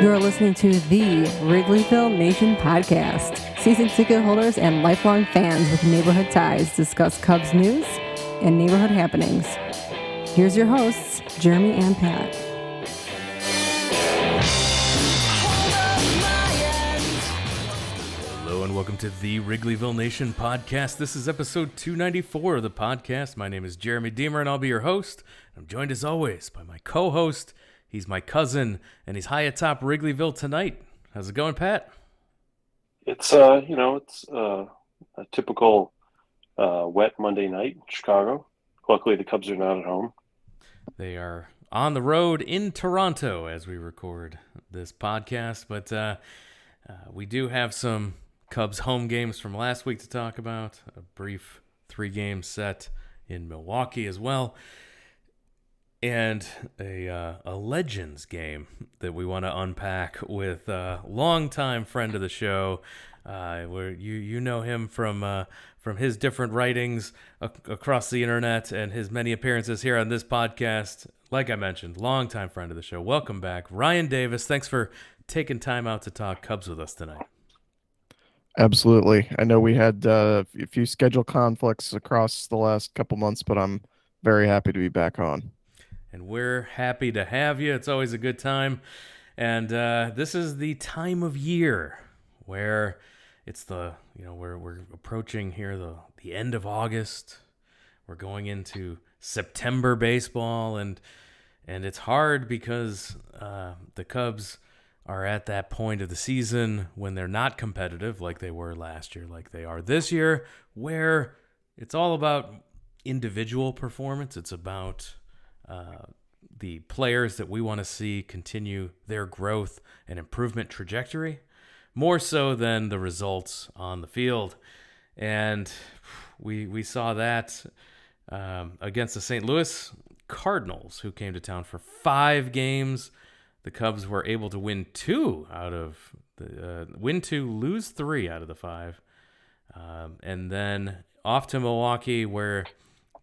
You're listening to the Wrigleyville Nation podcast. Season ticket holders and lifelong fans with neighborhood ties discuss Cubs news and neighborhood happenings. Here's your hosts, Jeremy and Pat. Hello and welcome to the Wrigleyville Nation podcast. This is episode 294 of the podcast. My name is Jeremy Deemer and I'll be your host. I'm joined as always by my co-host. He's my cousin and he's high atop Wrigleyville tonight. How's it going, Pat? It's a typical wet Monday night in Chicago. Luckily, the Cubs are not at home. They are on the road in Toronto as we record this podcast, but we do have some Cubs home games from last week to talk about, a brief 3-game set in Milwaukee as well, and a Legends game that we want to unpack with a longtime friend of the show. Where you know him from his different writings across the internet and his many appearances here on this podcast. Like I mentioned, longtime friend of the show. Welcome back, Ryan Davis. Thanks for taking time out to talk Cubs with us tonight. Absolutely. I know we had a few schedule conflicts across the last couple months, but I'm very happy to be back on. And we're happy to have you. It's always a good time. And this is the time of year where it's we're approaching here the end of August. We're going into September baseball, and it's hard because the Cubs are at that point of the season when they're not competitive like they were last year, like they are this year, where it's all about individual performance. It's about the players that we want to see continue their growth and improvement trajectory, more so than the results on the field. And we saw that against the St. Louis Cardinals, who came to town for 5 games. The Cubs were able to win 2 out of win 2, lose 3 out of the 5. And then off to Milwaukee, where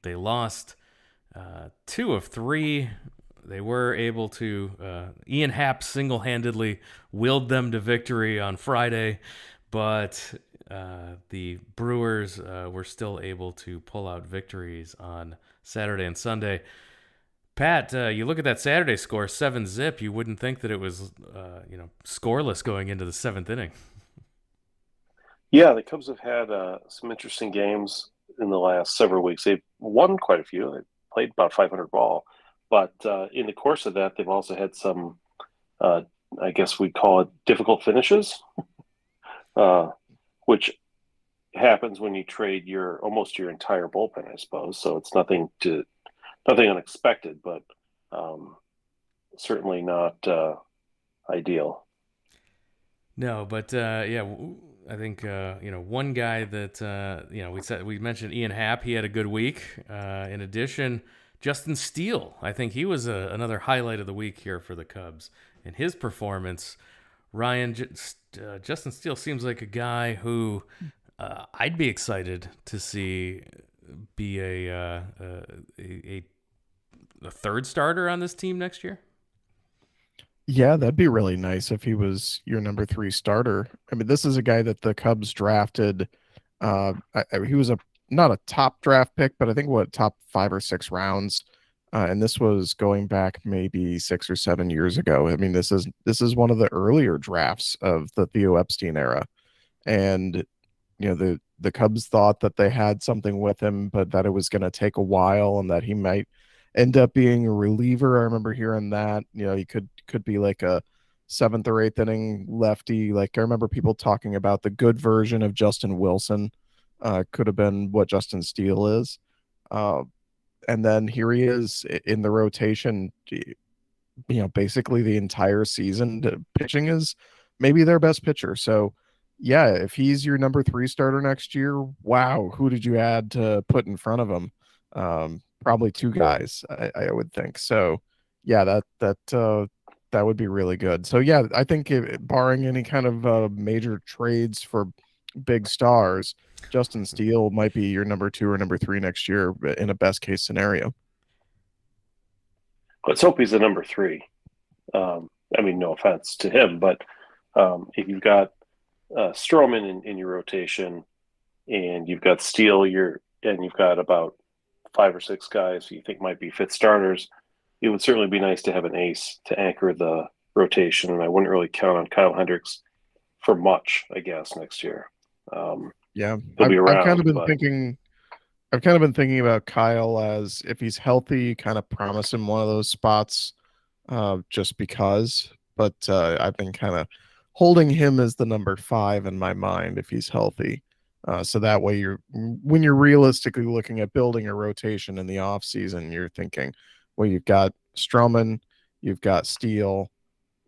they lost 2 of 3. They were able to, Ian Happ single-handedly willed them to victory on Friday, but the Brewers were still able to pull out victories on Saturday and Sunday. Pat, you look at that Saturday score, 7-zip, you wouldn't think that it was, scoreless going into the 7th inning. Yeah, the Cubs have had some interesting games in the last several weeks. They've won quite a few. They played about 500 ball. But in the course of that, they've also had some, I guess we'd call it difficult finishes, which happens when you trade almost your entire bullpen, I suppose. So it's nothing unexpected, but certainly not ideal. No, but I think one guy that we mentioned Ian Happ. He had a good week. In addition, Justin Steele, I think he was another highlight of the week here for the Cubs. In his performance, Ryan, Justin Steele seems like a guy who I'd be excited to see be a third starter on this team next year. Yeah, that'd be really nice if he was your number 3 starter. I mean, this is a guy that the Cubs drafted. He was not a top draft pick, but I think top 5 or 6 rounds. And this was going back maybe 6 or 7 years ago. I mean, this is one of the earlier drafts of the Theo Epstein era. And, the Cubs thought that they had something with him, but that it was going to take a while and that he might end up being a reliever. I remember hearing that, he could be like a 7th or 8th inning lefty. Like I remember people talking about the good version of Justin Wilson. Could have been what Justin Steele is. And then here he is in the rotation, basically the entire season. Pitching is maybe their best pitcher. So, yeah, if he's your number 3 starter next year, wow, who did you add to put in front of him? Probably 2 guys, I would think. So, yeah, that would be really good. So, yeah, I think barring any kind of major trades for big stars, Justin Steele might be your number 2 or number 3 next year in a best case scenario. Let's hope he's the number 3. I mean, no offense to him, but if you've got Stroman in your rotation, and you've got Steele, and you've got about 5 or 6 guys who you think might be fit starters, it would certainly be nice to have an ace to anchor the rotation. And I wouldn't really count on Kyle Hendricks for much, I guess, next year. Yeah, He'll be I've kind around, of been but thinking. I've kind of been thinking about Kyle as if he's healthy, kind of promise him one of those spots, just because. But I've been kind of holding him as the number 5 in my mind if he's healthy. So that way, when you're realistically looking at building a rotation in the off season, you're thinking, well, you've got Stroman, you've got Steele,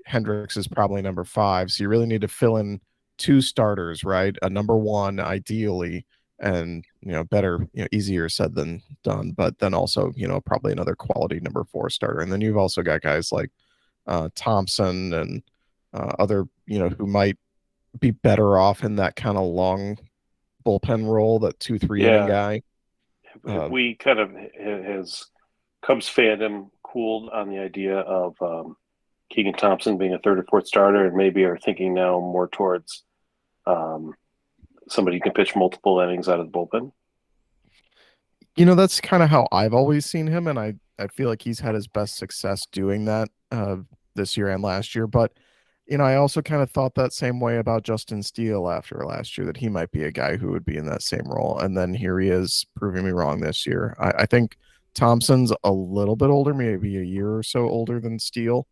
Hendricks is probably number 5, so you really need to fill in 2 starters, right? A number 1, ideally, and better, easier said than done, but then also probably another quality number 4 starter, and then you've also got guys like Thompson and other who might be better off in that kind of long bullpen role, that 2-3 inning yeah, guy. have we kind of has Cubs fandom cooled on the idea of Keegan Thompson being a third or fourth starter, and maybe are thinking now more towards um, somebody who can pitch multiple innings out of the bullpen? That's kind of how I've always seen him, and I feel like he's had his best success doing that this year and last year. But I also kind of thought that same way about Justin Steele after last year, that he might be a guy who would be in that same role. And then here he is proving me wrong this year. I think Thompson's a little bit older, maybe a year or so older than Steele.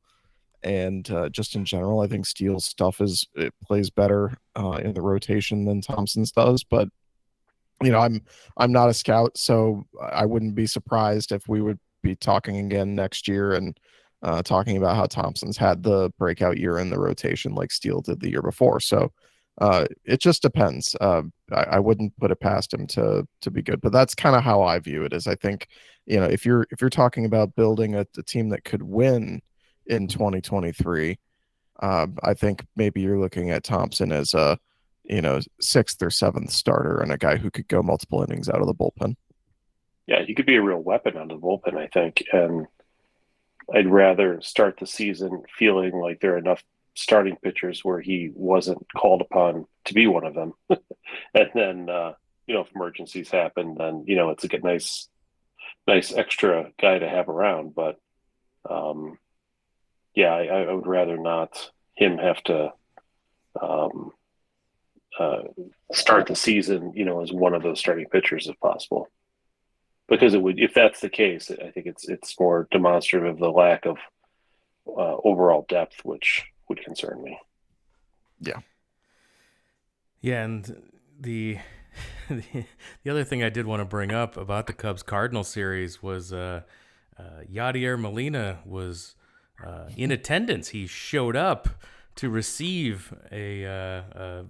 And just in general, I think Steele's stuff it plays better in the rotation than Thompson's does. But I'm not a scout, so I wouldn't be surprised if we would be talking again next year and talking about how Thompson's had the breakout year in the rotation like Steele did the year before. So it just depends. I wouldn't put it past him to be good, but that's kind of how I view it. Is I think if you're talking about building a team that could win in 2023, I think maybe you're looking at Thompson as a 6th or 7th starter and a guy who could go multiple innings out of the bullpen. Yeah, he could be a real weapon out of the bullpen, I think. And I'd rather start the season feeling like there are enough starting pitchers where he wasn't called upon to be one of them. And then, if emergencies happen, then, it's a nice extra guy to have around. But, yeah, I would rather not him have to start the season, as one of those starting pitchers if possible. Because if that's the case, I think it's more demonstrative of the lack of overall depth, which would concern me. Yeah. Yeah, and the other thing I did want to bring up about the Cubs Cardinals series was Yadier Molina was in attendance. He showed up to receive a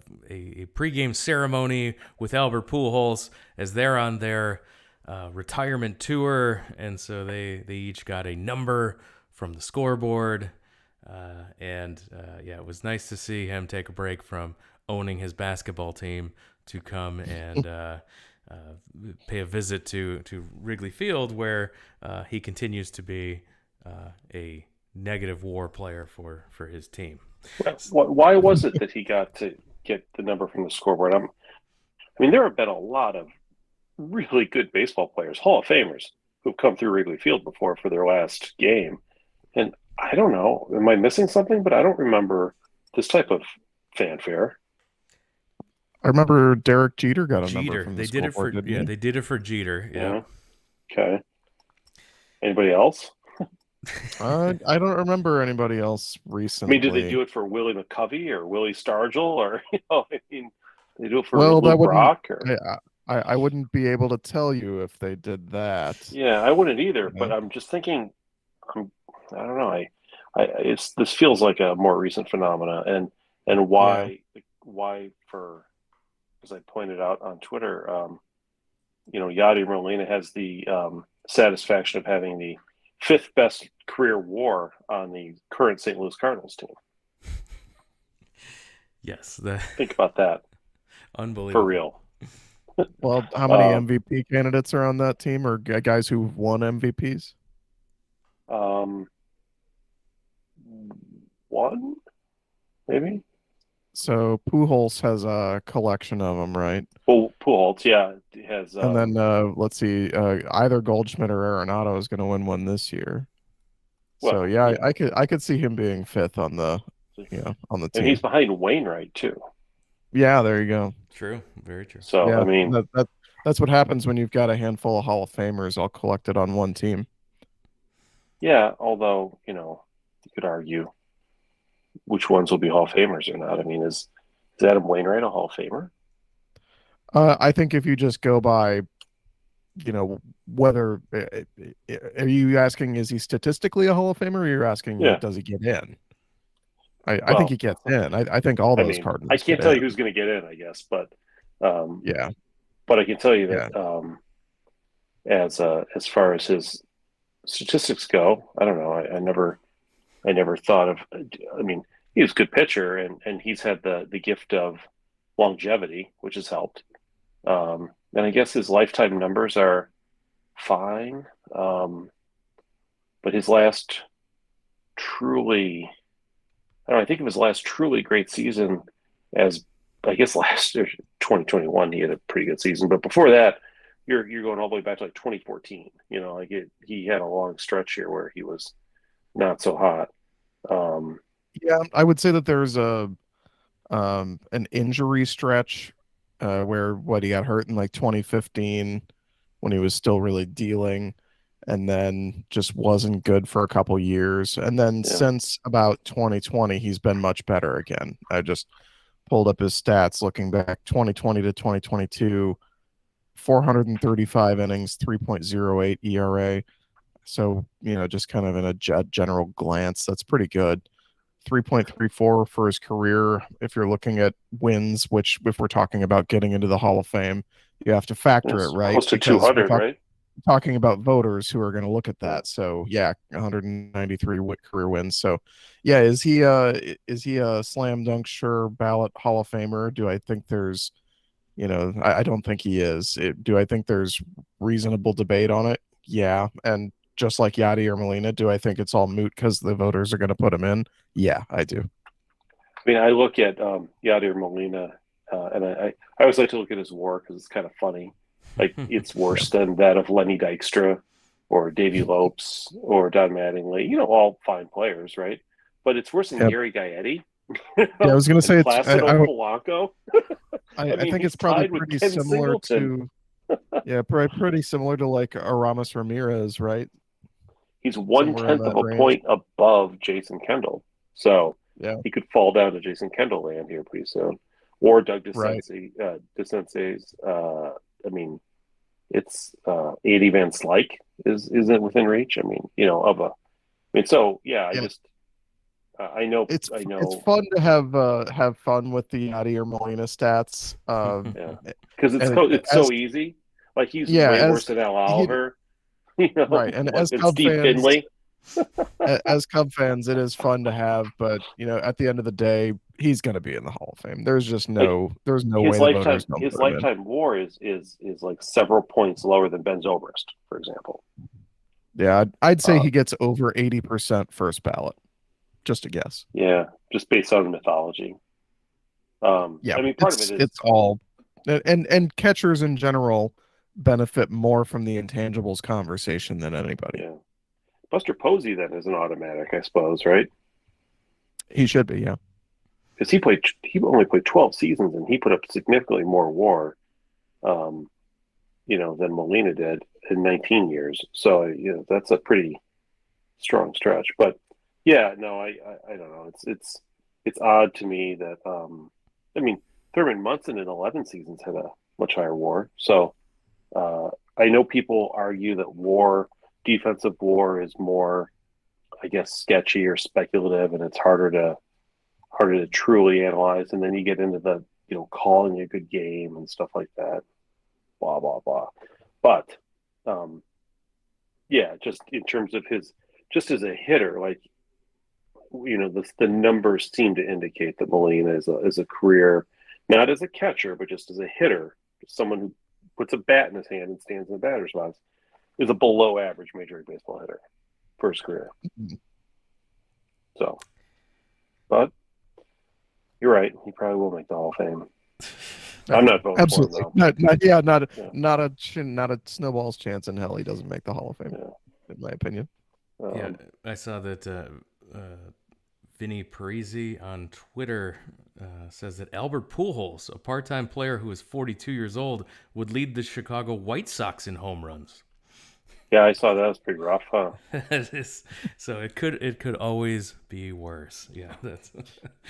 pregame ceremony with Albert Pujols as they're on their retirement tour, and so they each got a number from the scoreboard, and it was nice to see him take a break from owning his basketball team to come and pay a visit to Wrigley Field, where he continues to be a negative WAR player for his team. Why was it that he got to get the number from the scoreboard? There have been a lot of really good baseball players, Hall of Famers, who've come through Wrigley Field before for their last game. And I don't know, am I missing something? But I don't remember this type of fanfare. I remember Derek Jeter got a number from the They scoreboard, they did it for Jeter. Yeah. Okay. Anybody else? I don't remember anybody else recently. Did they do it for Willie McCovey or Willie Stargell, or they do it for Well, Luke Brock? Or I wouldn't be able to tell you if they did that. Yeah, I wouldn't either. But I'm just thinking, I don't know. This feels like a more recent phenomena, and why for, as I pointed out on Twitter, Yadier Molina has the satisfaction of having the 5th best career WAR on the current St. Louis Cardinals team. Yes, think about that. Unbelievable. For real. Well, how many MVP candidates are on that team, or guys who won MVPs? one, maybe. So Pujols has a collection of them, right? Pujols, yeah, has. And then let's see, either Goldschmidt or Arenado is going to win one this year. So Well, yeah, yeah. I could see him being fifth on the on the And team. he's behind Wainwright too. Yeah, there you go. True, very true. So I Yeah, mean, that's what happens when you've got a handful of Hall of Famers all collected on one team. yeah. Although you could argue which ones will be Hall of Famers or not. I mean, is Adam Wainwright a Hall of Famer? I think if you just go by, whether are you asking is he statistically a Hall of Famer, or you're asking Yeah. does he get in? I think Well, he gets in. I think all I those mean, I Cardinals can't get tell in. you who's going to get in, I guess, but Yeah, but I can tell you yeah. that as far as his statistics go, I don't know. I never thought of. I mean, he was a good pitcher, and he's had the gift of longevity, which has helped. And I guess his lifetime numbers are fine, but his last truly, I don't know, I think of his last truly great season as, I guess, last year, 2021, he had a pretty good season, but before that, you're going all the way back to like 2014. He had a long stretch here where he was not so hot. Yeah, I would say that there's an injury stretch where he got hurt in like 2015 when he was still really dealing, and then just wasn't good for a couple years. And then Yeah, since about 2020, he's been much better again. I just pulled up his stats looking back 2020 to 2022, 435 innings, 3.08 ERA. So, just kind of in a general glance, that's pretty good. 3.34 for his career. If you're looking at wins, which if we're talking about getting into the Hall of Fame, you have to factor it, it's right? close to Because we're 200, right? talking about voters who are going to look at Yeah. that. So yeah, 193 career wins. So yeah, is he a slam dunk sure ballot Hall of Famer? Do I think there's I don't think he is. Do I think there's reasonable debate on it? Yeah. And just like Yadier Molina, do I think it's all moot because the voters are going to put him in? Yeah, I do. I mean, I look at Yadier Molina, and I always like to look at his WAR because it's kind of funny. Like it's worse than that of Lenny Dykstra or Davey Lopes or Don Mattingly. All fine players, right? But it's worse than Yep. Gary Gaetti. Yeah, I was going to say and it's. Placido Polanco. I mean, think he's it's probably tied with pretty Ken similar Singleton. to. Yeah, pretty similar to like Aramis Ramirez, right? He's one Somewhere in tenth of that a range. point above Jason Kendall, so Yeah, he could fall down to Jason Kendall land here pretty soon, or Doug right. DeCinces. I mean, it's 80 Van Slyke isn't within reach. I mean, so yeah. I Yeah, just I know it's I it's know fun to have fun with the Yadier Molina stats. yeah, because And it's as so easy. Like he's yeah, way as worse than Al he Oliver, right, and as and Cub Steve fans, Finley. as Cub fans, it is fun to have, but at the end of the day, he's going to be in the Hall of Fame. There's just Like there's no way the voters don't his put him in. lifetime WAR is like several points lower than Ben Zobrist, for example. Yeah, I'd say Uh, he gets over 80% first ballot. Just a guess. yeah, just based on mythology. Yeah, I mean, part of it is it's all and catchers in general benefit more from the intangibles conversation than anybody. yeah. Buster Posey then is an automatic, I suppose, right? He should be, yeah. Because he only played 12 seasons and he put up significantly more WAR, um, than Molina did in 19 years. So that's a pretty strong stretch. But yeah, no, I don't know. It's odd to me that I mean Thurman Munson in 11 seasons had a much higher WAR. So I know people argue that defensive WAR is more, I guess, sketchy or speculative, and it's harder to truly analyze. And then you get into the calling a good game and stuff like that. Blah blah blah. But yeah, just in terms of just as a hitter, like the numbers seem to indicate that Molina is a career, not as a catcher, but just as a hitter, someone who puts a bat in his hand and stands in the batter's box, is a below average Major League Baseball hitter for his career. So but you're right. He probably will make the Hall of Fame. I'm not voting Absolutely. for him, though. Not a snowball's chance in hell he doesn't make the Hall of Fame, in my opinion. Yeah, I saw that Vinny Parisi on Twitter says that Albert Pujols, a part-time player who is 42 years old, would lead the Chicago White Sox in home runs. Yeah, I saw that. It was pretty rough, huh? So it could always be worse. Yeah, that's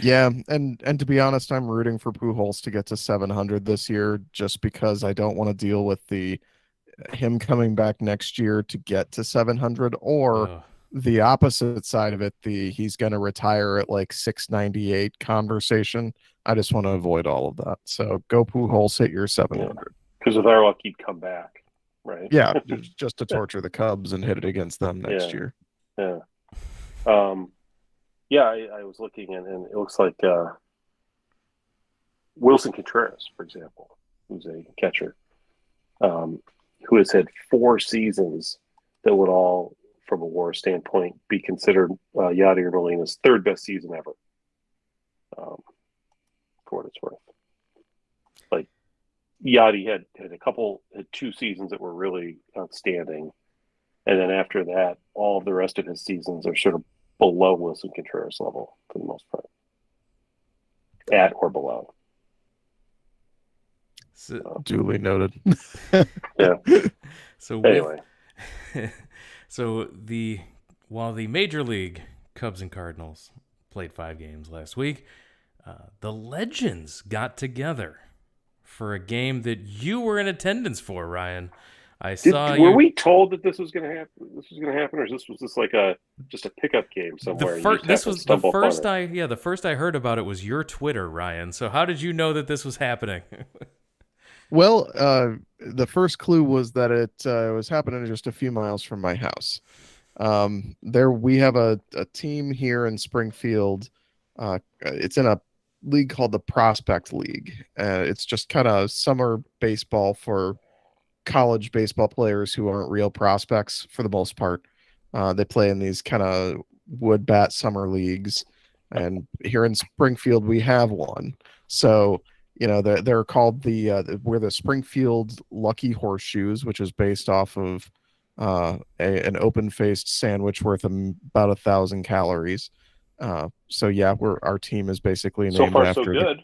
Yeah, and to be honest, I'm rooting for Pujols to get to 700 this year, just because I don't want to deal with him coming back next year to get to 700, or the opposite side of it, he's going to retire at like 698 conversation. I just want to avoid all of that. So go Pujols, hit your 700. Because with our luck, he'd come back, right? Yeah, just to torture the Cubs and hit it against them next year. Yeah. I was looking and it looks like Wilson Contreras, for example, who's a catcher, who has had 4 seasons that would all, from a WAR standpoint, be considered Yadier Molina's 3rd best season ever. For what it's worth, like Yadi had 2 seasons that were really outstanding, and then after that, all of the rest of his seasons are sort of below Wilson Contreras level for the most part, at or below. So, duly noted. Yeah. So anyway, while the Major League Cubs and Cardinals played 5 games last week, the Legends got together for a game that you were in attendance for, Ryan. Were we told that this was going to happen? Or was this like just a pickup game somewhere? The first I heard about it was your Twitter, Ryan. So how did you know that this was happening? Well, the first clue was that it was happening just a few miles from my house. We have a team here in Springfield. It's in a league called the Prospect League. It's just kind of summer baseball for college baseball players who aren't real prospects for the most part. They play in these kind of wood bat summer leagues, and here in Springfield we have one. So they're called we're the Springfield Lucky Horseshoes, which is based off of an open-faced sandwich worth about 1,000 calories. So yeah, our team is basically named so far after so good.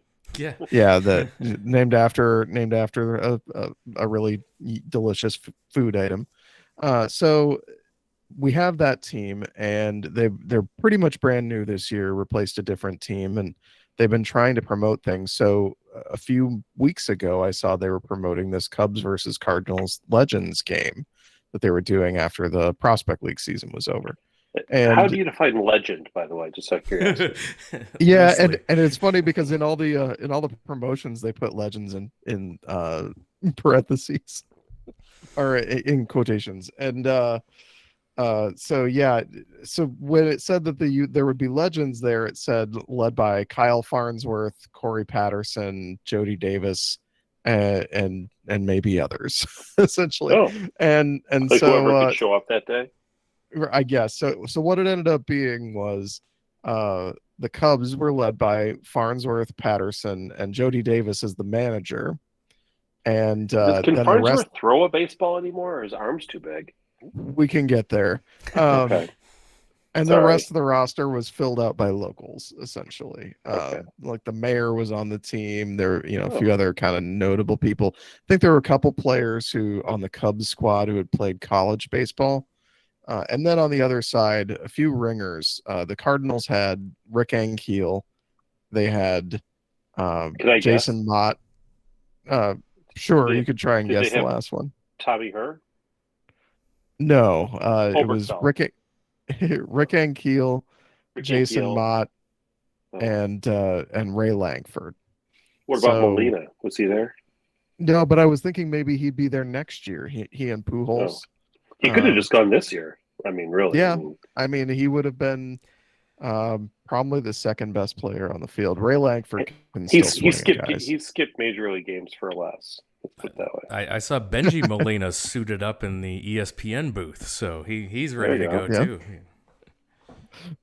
Named after a really delicious food item. So we have that team, and they're pretty much brand new this year, replaced a different team, and they've been trying to promote things. So a few weeks ago, I saw they were promoting this Cubs versus Cardinals Legends game that they were doing after the Prospect League season was over. And how do you define legend, by the way? Just out of curiosity. Yeah, and it's funny because in all the promotions they put legends in parentheses or in quotations. And so when it said that there would be legends there, it said led by Kyle Farnsworth, Corey Patterson, Jody Davis, and maybe others, essentially. Oh. And like so whoever could show up that day. I guess so. What it ended up being was the Cubs were led by Farnsworth, Patterson, and Jody Davis as the manager. And Can then Farnsworth throw a baseball anymore, or his arm's too big? We can get there. Okay. And the rest of the roster was filled out by locals, essentially. Okay. Like the mayor was on the team. There, a few other kind of notable people. I think there were a couple players who on the Cubs squad who had played college baseball. And then on the other side, a few ringers. The Cardinals had Rick Ankiel. They had Jason Mott. Sure, you could try and guess the last one. Tommy Herr? No, it was Rick Ankiel, Jason Mott, and Ray Langford. What about Molina? Was he there? No, but I was thinking maybe he'd be there next year. He and Pujols. Oh. He could have just gone this year. I mean, really. Yeah, I mean, he would have been probably the second best player on the field. Ray Langford he skipped major league games for less. Let's put it that way. I saw Benji Molina suited up in the ESPN booth, so he's ready to go too.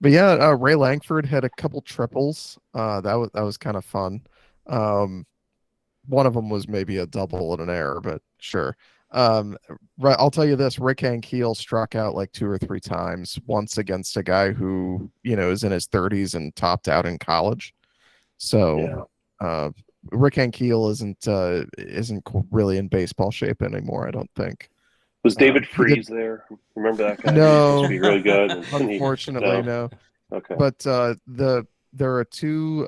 But yeah, Ray Langford had a couple triples. That was kind of fun. Um, one of them was maybe a double and an error, but sure. Right, I'll tell you this: Rick Ankiel struck out like 2 or 3 times. Once against a guy who is in his 30s and topped out in college. Yeah. So Rick Ankiel isn't really in baseball shape anymore. I don't think. Was David He did Freese there? Remember that guy? He was supposed to no, be really good. unfortunately no. Okay. But there are two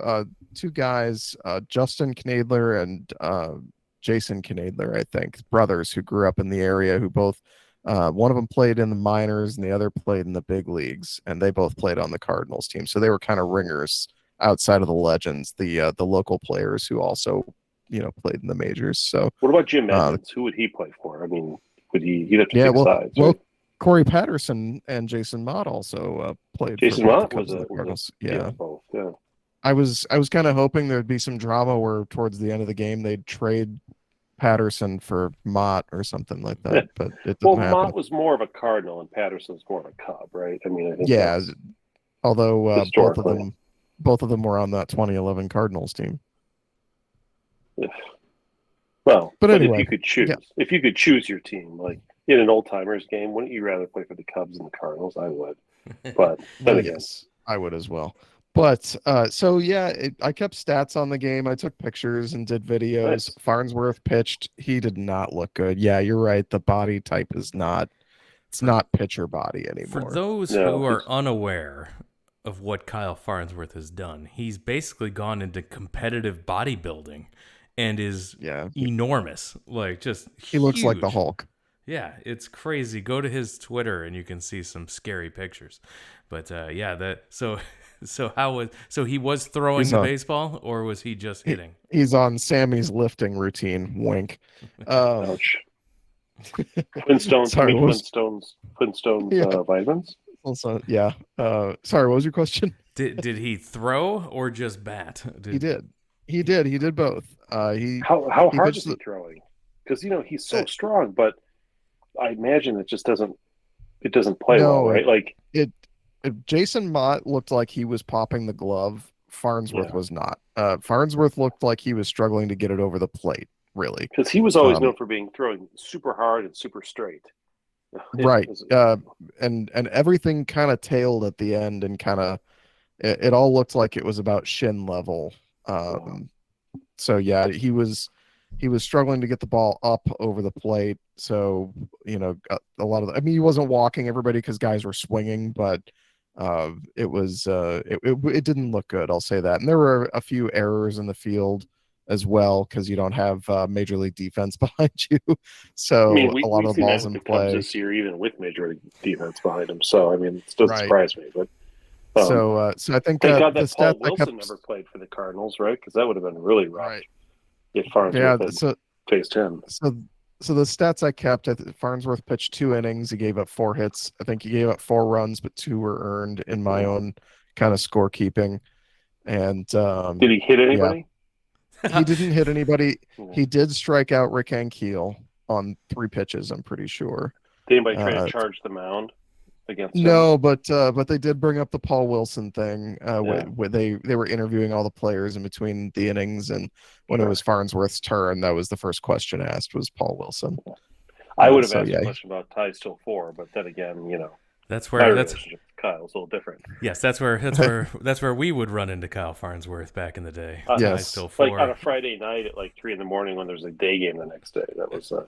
guys, Justin Knadler and Jason Knadler, I think, brothers who grew up in the area who both one of them played in the minors and the other played in the big leagues, and they both played on the Cardinals team. So they were kind of ringers outside of the legends, the local players who also played in the majors. So What about Jim Edmonds? Who would he play for? I mean, he'd have to pick sides, well, right? Corey Patterson and Jason Mott also played Jason for Mott the Cubs was and the Cardinals. Yeah. both. Yeah. I was kind of hoping there'd be some drama where towards the end of the game they'd trade Patterson for Mott or something like that, but it Well, didn't happen. Mott was more of a Cardinal and Patterson's more of a Cub, right? I mean, I think Yeah, although both of them were on that 2011 Cardinals team. Well, but anyway, if you could choose your team, like in an old timers game, wouldn't you rather play for the Cubs and the Cardinals? I would, but yes, I would as well. But so yeah, I kept stats on the game. I took pictures and did videos. Nice. Farnsworth pitched. He did not look good. Yeah, you're right. The body type is not. It's not pitcher body anymore. For those who are unaware of what Kyle Farnsworth has done, he's basically gone into competitive bodybuilding and is enormous. Like just he looks like the Hulk. Yeah, it's crazy. Go to his Twitter and you can see some scary pictures. But so he was throwing the baseball, or was he just hitting? He's on Sammy's lifting routine. Wink. Ouch. Flintstones. Vitamins. Also, yeah. Sorry, what was your question? Did he throw or just bat? He did. He did both. How hard is he throwing? Because he's so strong, but I imagine it just doesn't play well, right? Like Jason Mott looked like he was popping the glove. Farnsworth was not. Farnsworth looked like he was struggling to get it over the plate, really. Because he was always known for throwing super hard and super straight. Right. And everything kind of tailed at the end, and kind of it all looked like it was about shin level. So yeah, he was struggling to get the ball up over the plate. So a lot of he wasn't walking everybody because guys were swinging, but it didn't look good. I'll say that. And there were a few errors in the field as well because you don't have Major League defense behind you. So a lot of the balls in play this year, even with Major League defense behind him. So I mean, it doesn't surprise me. But so I think thank God that Paul Wilson never played for the Cardinals, right? Because that would have been really rough. Right. If Farnsworth had faced him. So the stats I kept, Farnsworth pitched 2 innings. He gave up 4 hits. I think he gave up 4 runs, but 2 were earned in my own kind of scorekeeping. And did he hit anybody? He didn't hit anybody. He did strike out Rick Ankiel on 3 pitches, I'm pretty sure. Did anybody try to charge the mound against him? No, but they did bring up the Paul Wilson thing. Where they were interviewing all the players in between the innings, and when it was Farnsworth's turn, that was the first question asked was Paul Wilson. I would have asked a question about Ty Still 4, but then again, that's where Kyle's a little different. Yes, that's where we would run into Kyle Farnsworth back in the day. Yes, Still 4. Like on a Friday night at like 3 a.m. when there's a day game the next day. That was a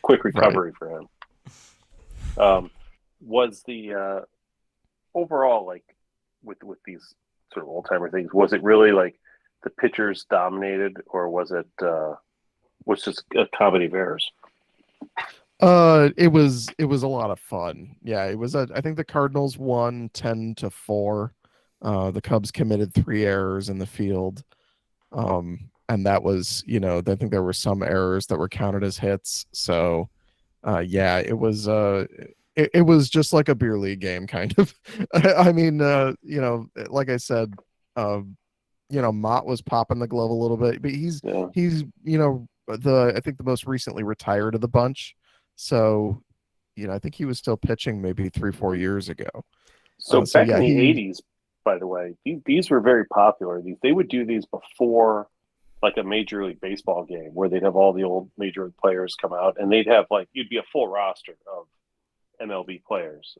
quick recovery for him. Was the overall, like with these sort of old timer things, was it really like the pitchers dominated, or was it just a comedy of errors? It was a lot of fun. Yeah, it was. I think the Cardinals won 10-4. The Cubs committed 3 errors in the field, and that was I think there were some errors that were counted as hits. So, it was. It was just like a beer league game, kind of. I mean, like I said, Mott was popping the glove a little bit, but he's I think the most recently retired of the bunch. So, I think he was still pitching maybe 3-4 years ago. So So back yeah, in the he 80s, by the way, these were very popular. They would do these before like a Major League Baseball game where they'd have all the old Major League players come out, and they'd have like you'd be a full roster of MLB players.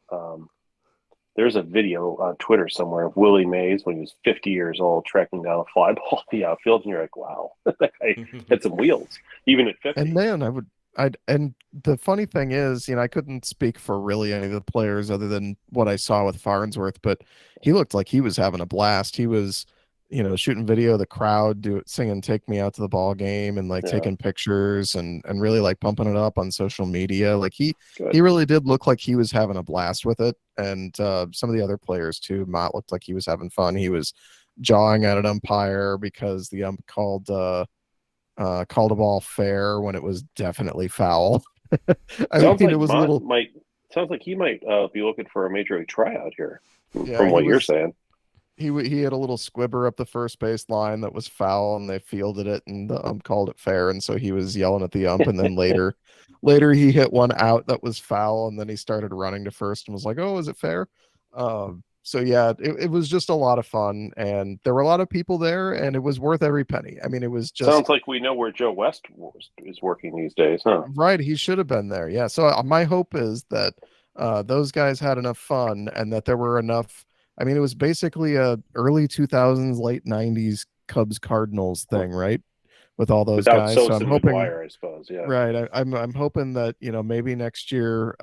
There's a video on Twitter somewhere of Willie Mays when he was 50 years old tracking down a fly ball in the outfield, and you're like, wow, that guy had some wheels, even at 50. and then and the funny thing is, I couldn't speak for really any of the players other than what I saw with Farnsworth, but he looked like he was having a blast. He was, shooting video of the crowd singing "Take Me Out to the Ball Game" and like Yeah, taking pictures and really like pumping it up on social media. Like he good. really did look like he was having a blast with it. And some of the other players too. Mott looked like he was having fun. He was jawing at an umpire because the ump called a ball fair when it was definitely foul. Sounds It like was a Mott little, might. Sounds like he might be looking for a major league tryout here, yeah, from what you're saying. he had a little squibber up the first base line that was foul, and they fielded it, and the ump called it fair, and so he was yelling at the ump, and then later he hit one out that was foul, and then he started running to first and was like, "Oh, is it fair?" So yeah, it was just a lot of fun, and there were a lot of people there, and it was worth every penny. I mean, it was Sounds just like we know where Joe West is working these days, huh? right. He should have been there. Yeah. So my hope is that those guys had enough fun and that there were enough. I mean, it was basically a early 2000s, late 90s Cubs Cardinals thing, right? With all those Without guys. So Sosa I'm and hoping, McGuire, I suppose. Yeah. right. I'm hoping that, maybe next year,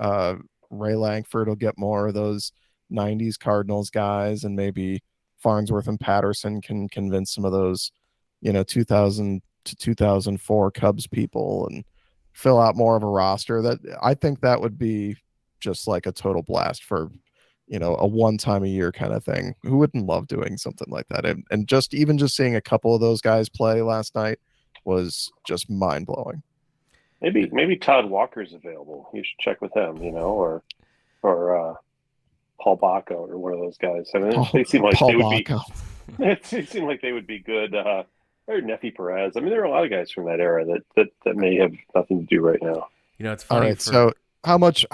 Ray Langford will get more of those 90s Cardinals guys, and maybe Farnsworth and Patterson can convince some of those, 2000 to 2004 Cubs people and fill out more of a roster. That I think that would be just like a total blast for, a one time a year kind of thing. Who wouldn't love doing something like that? And just even just seeing a couple of those guys play last night was just mind blowing. Maybe Todd Walker's available. You should check with him, or Paul Baca or one of those guys. I mean, they seem like Paul they would be. Baca. It seemed like they would be good. Or Nefi Perez. I mean, there are a lot of guys from that era that may have nothing to do right now. It's All funny. right. So how much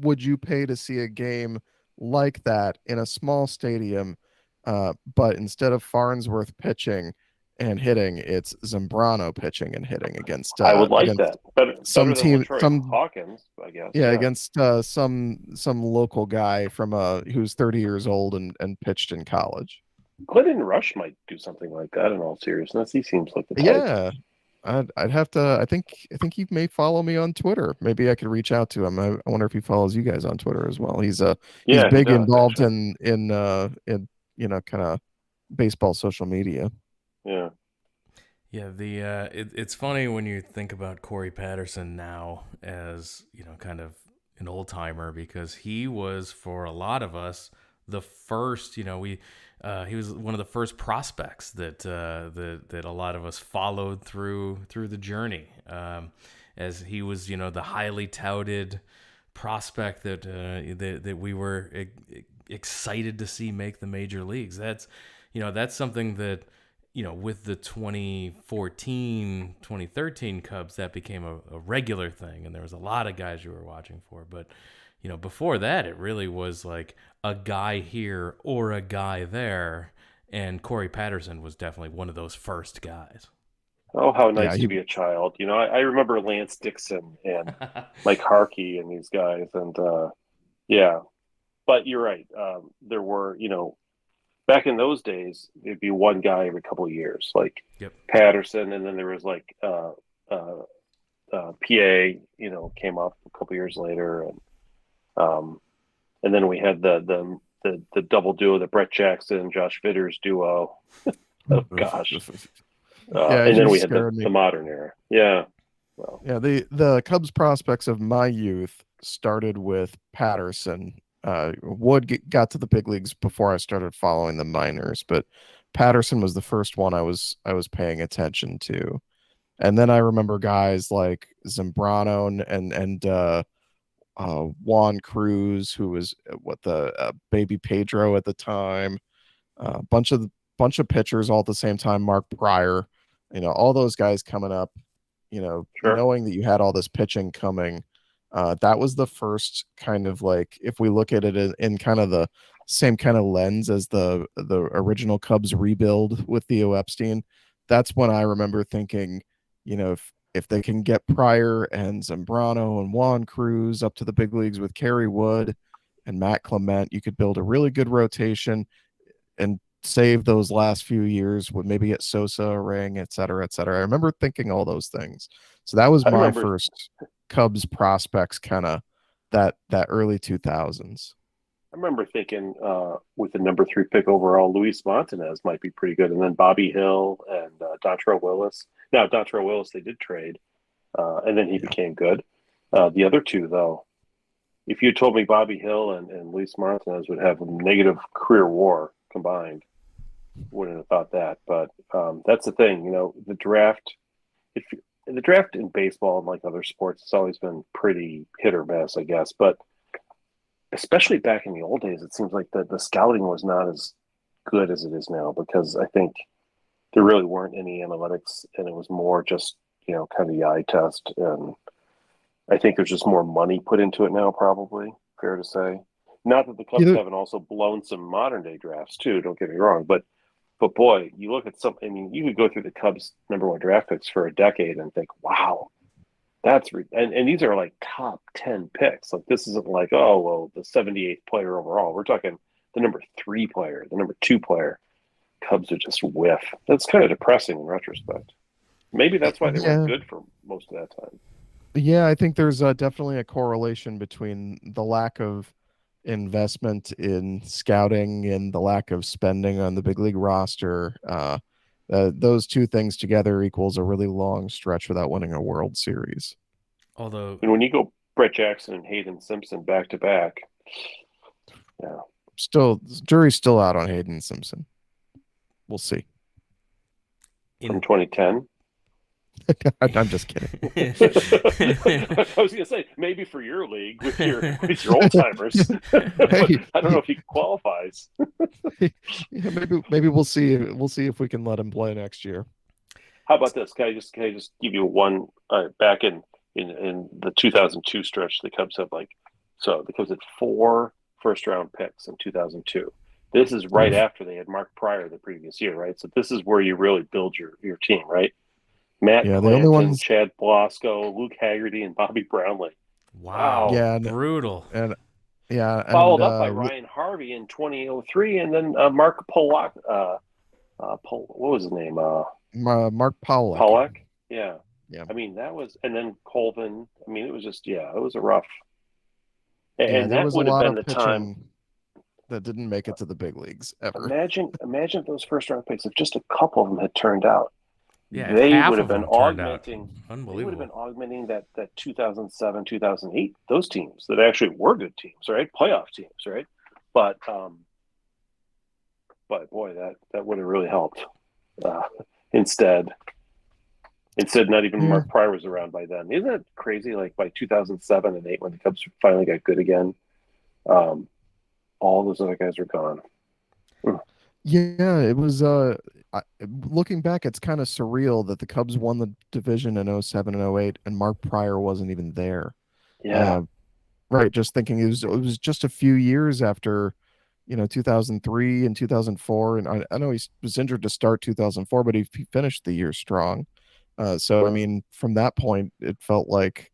would you pay to see a game like that in a small stadium? But instead of Farnsworth pitching and hitting, it's Zambrano pitching and hitting against I would like against that. Better some than team, Latroy Hawkins, I guess. yeah, against some local guy from who's 30 years old and pitched in college. Clinton Rush might do something like that. In all seriousness, he seems like the type. Yeah. I'd have to. I think he may follow me on Twitter. Maybe I could reach out to him. I wonder if he follows you guys on Twitter as well. He's big involved actually. in kind of baseball social media. Yeah. Yeah, it's funny when you think about Corey Patterson now as, kind of an old timer, because he was, for a lot of us, the first, he was one of the first prospects that a lot of us followed through the journey, as he was, the highly touted prospect that we were excited to see make the major leagues. That's something that, with the 2014, 2013 Cubs, that became a regular thing, and there was a lot of guys you were watching for. But, before that, it really was like a guy here or a guy there, and Corey Patterson was definitely one of those first guys. Oh, how nice Yeah, to be a child. I remember Lance Dixon and Mike Harkey and these guys. And, yeah. But you're right. There were, back in those days, it'd be one guy every couple of years, like Patterson, and then there was like PA, came up a couple of years later, and then we had the double duo, the Brett Jackson, Josh Vitters duo. Oh gosh, and then we had the modern era. Yeah, well, yeah. The Cubs prospects of my youth started with Patterson. Wood got to the big leagues before I started following the minors, but Patterson was the first one I was paying attention to. And then I remember guys like Zambrano and Juan Cruz, who was the baby Pedro at the time. Bunch of pitchers all at the same time. Mark Pryor, all those guys coming up. Sure. Knowing that you had all this pitching coming. That was the first kind of, like, if we look at it in kind of the same kind of lens as the original Cubs rebuild with Theo Epstein. That's when I remember thinking, if they can get Pryor and Zambrano and Juan Cruz up to the big leagues with Kerry Wood and Matt Clement, you could build a really good rotation and save those last few years with maybe get Sosa a ring, et cetera, et cetera. I remember thinking all those things. So that was my first Cubs prospects, kind of that early 2000s. I remember thinking with the number 3 pick overall, Luis Montanez might be pretty good, and then Bobby Hill and Dontrelle Willis. Now Dontrelle Willis they did trade, and then he became good. The other two, though, if you told me Bobby Hill and Luis Montanez would have a negative career WAR combined, wouldn't have thought that. But that's the thing, the draft. The draft in baseball and like other sports, it's always been pretty hit or miss, I guess. But especially back in the old days, it seems like the scouting was not as good as it is now, because I think there really weren't any analytics, and it was more just kind of the eye test. And I think there's just more money put into it now, probably, fair to say. Not that the Cubs haven't also blown some modern day drafts too, don't get me wrong, but boy, you look at you could go through the Cubs number 1 draft picks for a decade and think, wow, and these are like top 10 picks. Like, this isn't like, oh, well, the 78th player overall. We're talking the number 3 player, the number 2 player. Cubs are just whiff. That's kind of depressing in retrospect. Maybe that's why they weren't good for most of that time. Yeah, I think there's definitely a correlation between the lack of investment in scouting and the lack of spending on the big league roster. Those two things together equals a really long stretch without winning a World Series. Although, and when you go Brett Jackson and Hayden Simpson back to back, yeah, jury's still out on Hayden Simpson. We'll see. From 2010. I'm just kidding. I was gonna say maybe for your league with your old timers. Hey, I don't know if he qualifies. Maybe we'll see. We'll see if we can let him play next year. How about this? Can I just give you one back in the 2002 stretch? The Cubs had the Cubs had 4 first-round picks in 2002. This is right after they had Mark Pryor the previous year, right? So this is where you really build your team, right? Matt Clanton, Chad Blasco, Luke Haggerty, and Bobby Brownlee. Wow. Yeah, brutal. And followed up by Ryan Harvey in 2003, and then Mark Pollock. What was his name? Mark Pollock. Pollock. Yeah. Yeah. I mean, that was, and then Colvin. I mean, it was just, it was a rough. And that would have been the time that didn't make it to the big leagues ever. Imagine those first round picks. If just a couple of them had turned out. Yeah, they would have been augmenting. Unbelievable. They would have been augmenting that 2007, 2008. Those teams that actually were good teams, right? Playoff teams, right? But boy, that would have really helped. Instead, not even Mark Pryor was around by then. Isn't that crazy? Like by 2007 and 8, when the Cubs finally got good again, all those other guys were gone. Yeah, it was. Looking back, it's kind of surreal that the Cubs won the division in 07 and 08, and Mark Pryor wasn't even there. Yeah, right. Just thinking it was just a few years after, 2003 and 2004, and I know he was injured to start 2004, but he finished the year strong. So I mean, from that point, it felt like,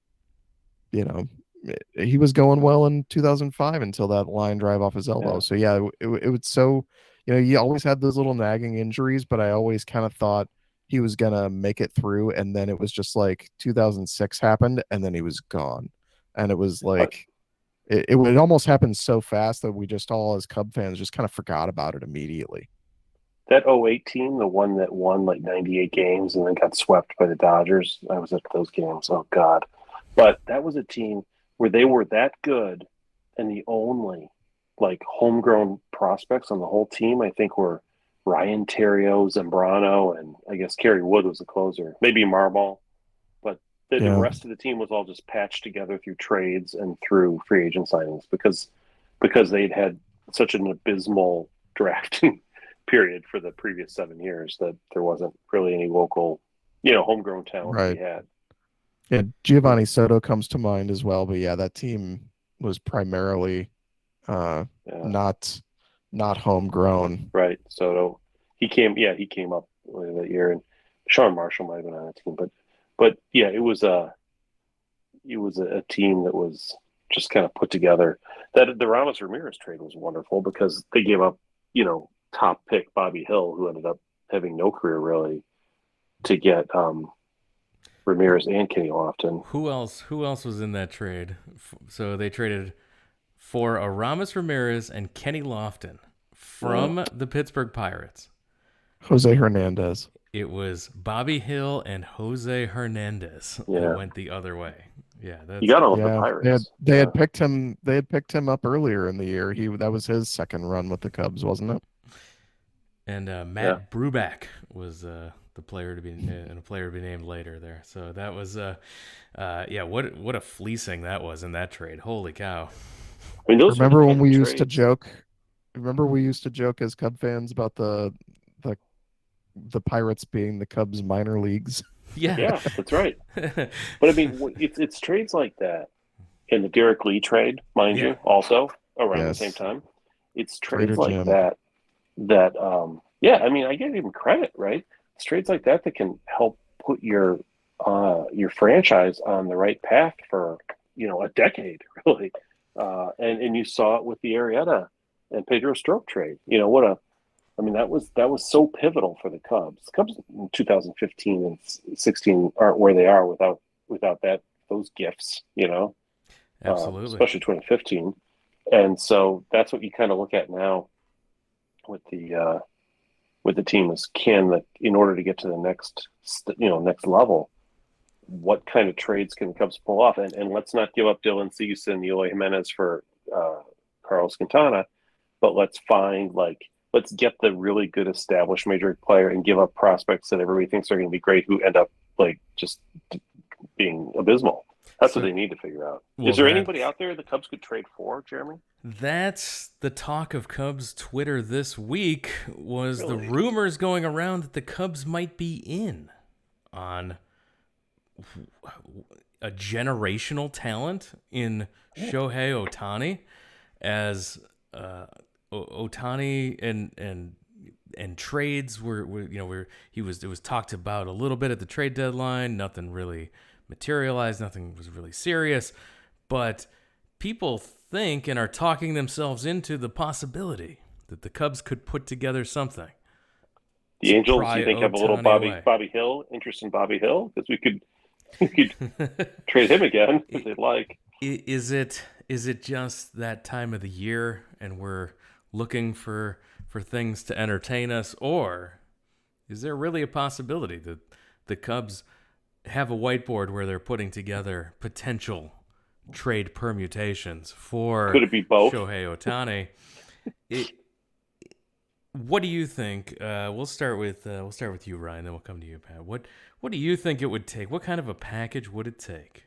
he was going well in 2005 until that line drive off his elbow. Yeah. So it was so. He always had those little nagging injuries, but I always kind of thought he was going to make it through. And then it was just like 2006 happened, and then he was gone. And it was like, it almost happened so fast that we just all, as Cub fans, just kind of forgot about it immediately. That 08 team, the one that won like 98 games and then got swept by the Dodgers, I was at those games. Oh, God. But that was a team where they were that good, and the only homegrown prospects on the whole team, I think, were Ryan Terrio, Zambrano, and I guess Kerry Wood was the closer. Maybe Marmol. But the rest of the team was all just patched together through trades and through free agent signings because they'd had such an abysmal drafting period for the previous 7 years that there wasn't really any local, homegrown talent to be had. Yeah, Giovanni Soto comes to mind as well. But yeah, that team was primarily not not homegrown. Right. So he came up later that year, and Sean Marshall might have been on the team, but yeah, it was a team that was just kind of put together. That the Ramos Ramirez trade was wonderful because they gave up, top pick Bobby Hill, who ended up having no career really, to get Ramirez and Kenny Lofton. Who else was in that trade? So they traded for a Ramos Ramirez and Kenny Lofton from the Pittsburgh Pirates. Jose Hernandez. It was Bobby Hill and Jose Hernandez that went the other way. Yeah, you got to love the Pirates. They had picked him. They had picked him up earlier in the year. That was his second run with the Cubs, wasn't it? And Matt Bruback was the player to be named later there. So that was what a fleecing that was in that trade. Holy cow! I mean, remember when we used to joke? Remember we used to joke as Cub fans about the Pirates being the Cubs minor leagues. Yeah, that's right. But I mean, it's trades like that, and the Derek Lee trade, mind you, also around the same time. It's trades Trader like Jim. that. I mean, I give him credit, right? It's trades like that can help put your franchise on the right path for a decade, really. And you saw it with the Arrieta and Pedro Strop trade. That was so pivotal for the Cubs. The Cubs in 2015 and 16 aren't where they are without those gifts, Absolutely. Especially 2015. And so that's what you kind of look at now with the team is in order to get to the next level, what kind of trades can the Cubs pull off? And let's not give up Dylan Cease and Eloy Jimenez for Carlos Quintana, but let's get the really good established major league player and give up prospects that everybody thinks are going to be great who end up just being abysmal. That's what they need to figure out. Is there anybody out there the Cubs could trade for, Jeremy? That's the talk of Cubs Twitter this week was the rumors going around that the Cubs might be in on a generational talent in Shohei Ohtani, as Ohtani and trades it was talked about a little bit at the trade deadline. Nothing really materialized. Nothing was really serious, but people think and are talking themselves into the possibility that the Cubs could put together something. The Angels, you think, have a little Bobby Hill interest in Bobby Hill? Because we could trade him again if they'd like. Is it just that time of the year and we're looking for things to entertain us, or is there really a possibility that the Cubs have a whiteboard where they're putting together potential trade permutations for could it be both? Shohei Ohtani? What do you think? We'll start with you, Ryan. Then we'll come to you, Pat. What do you think it would take? What kind of a package would it take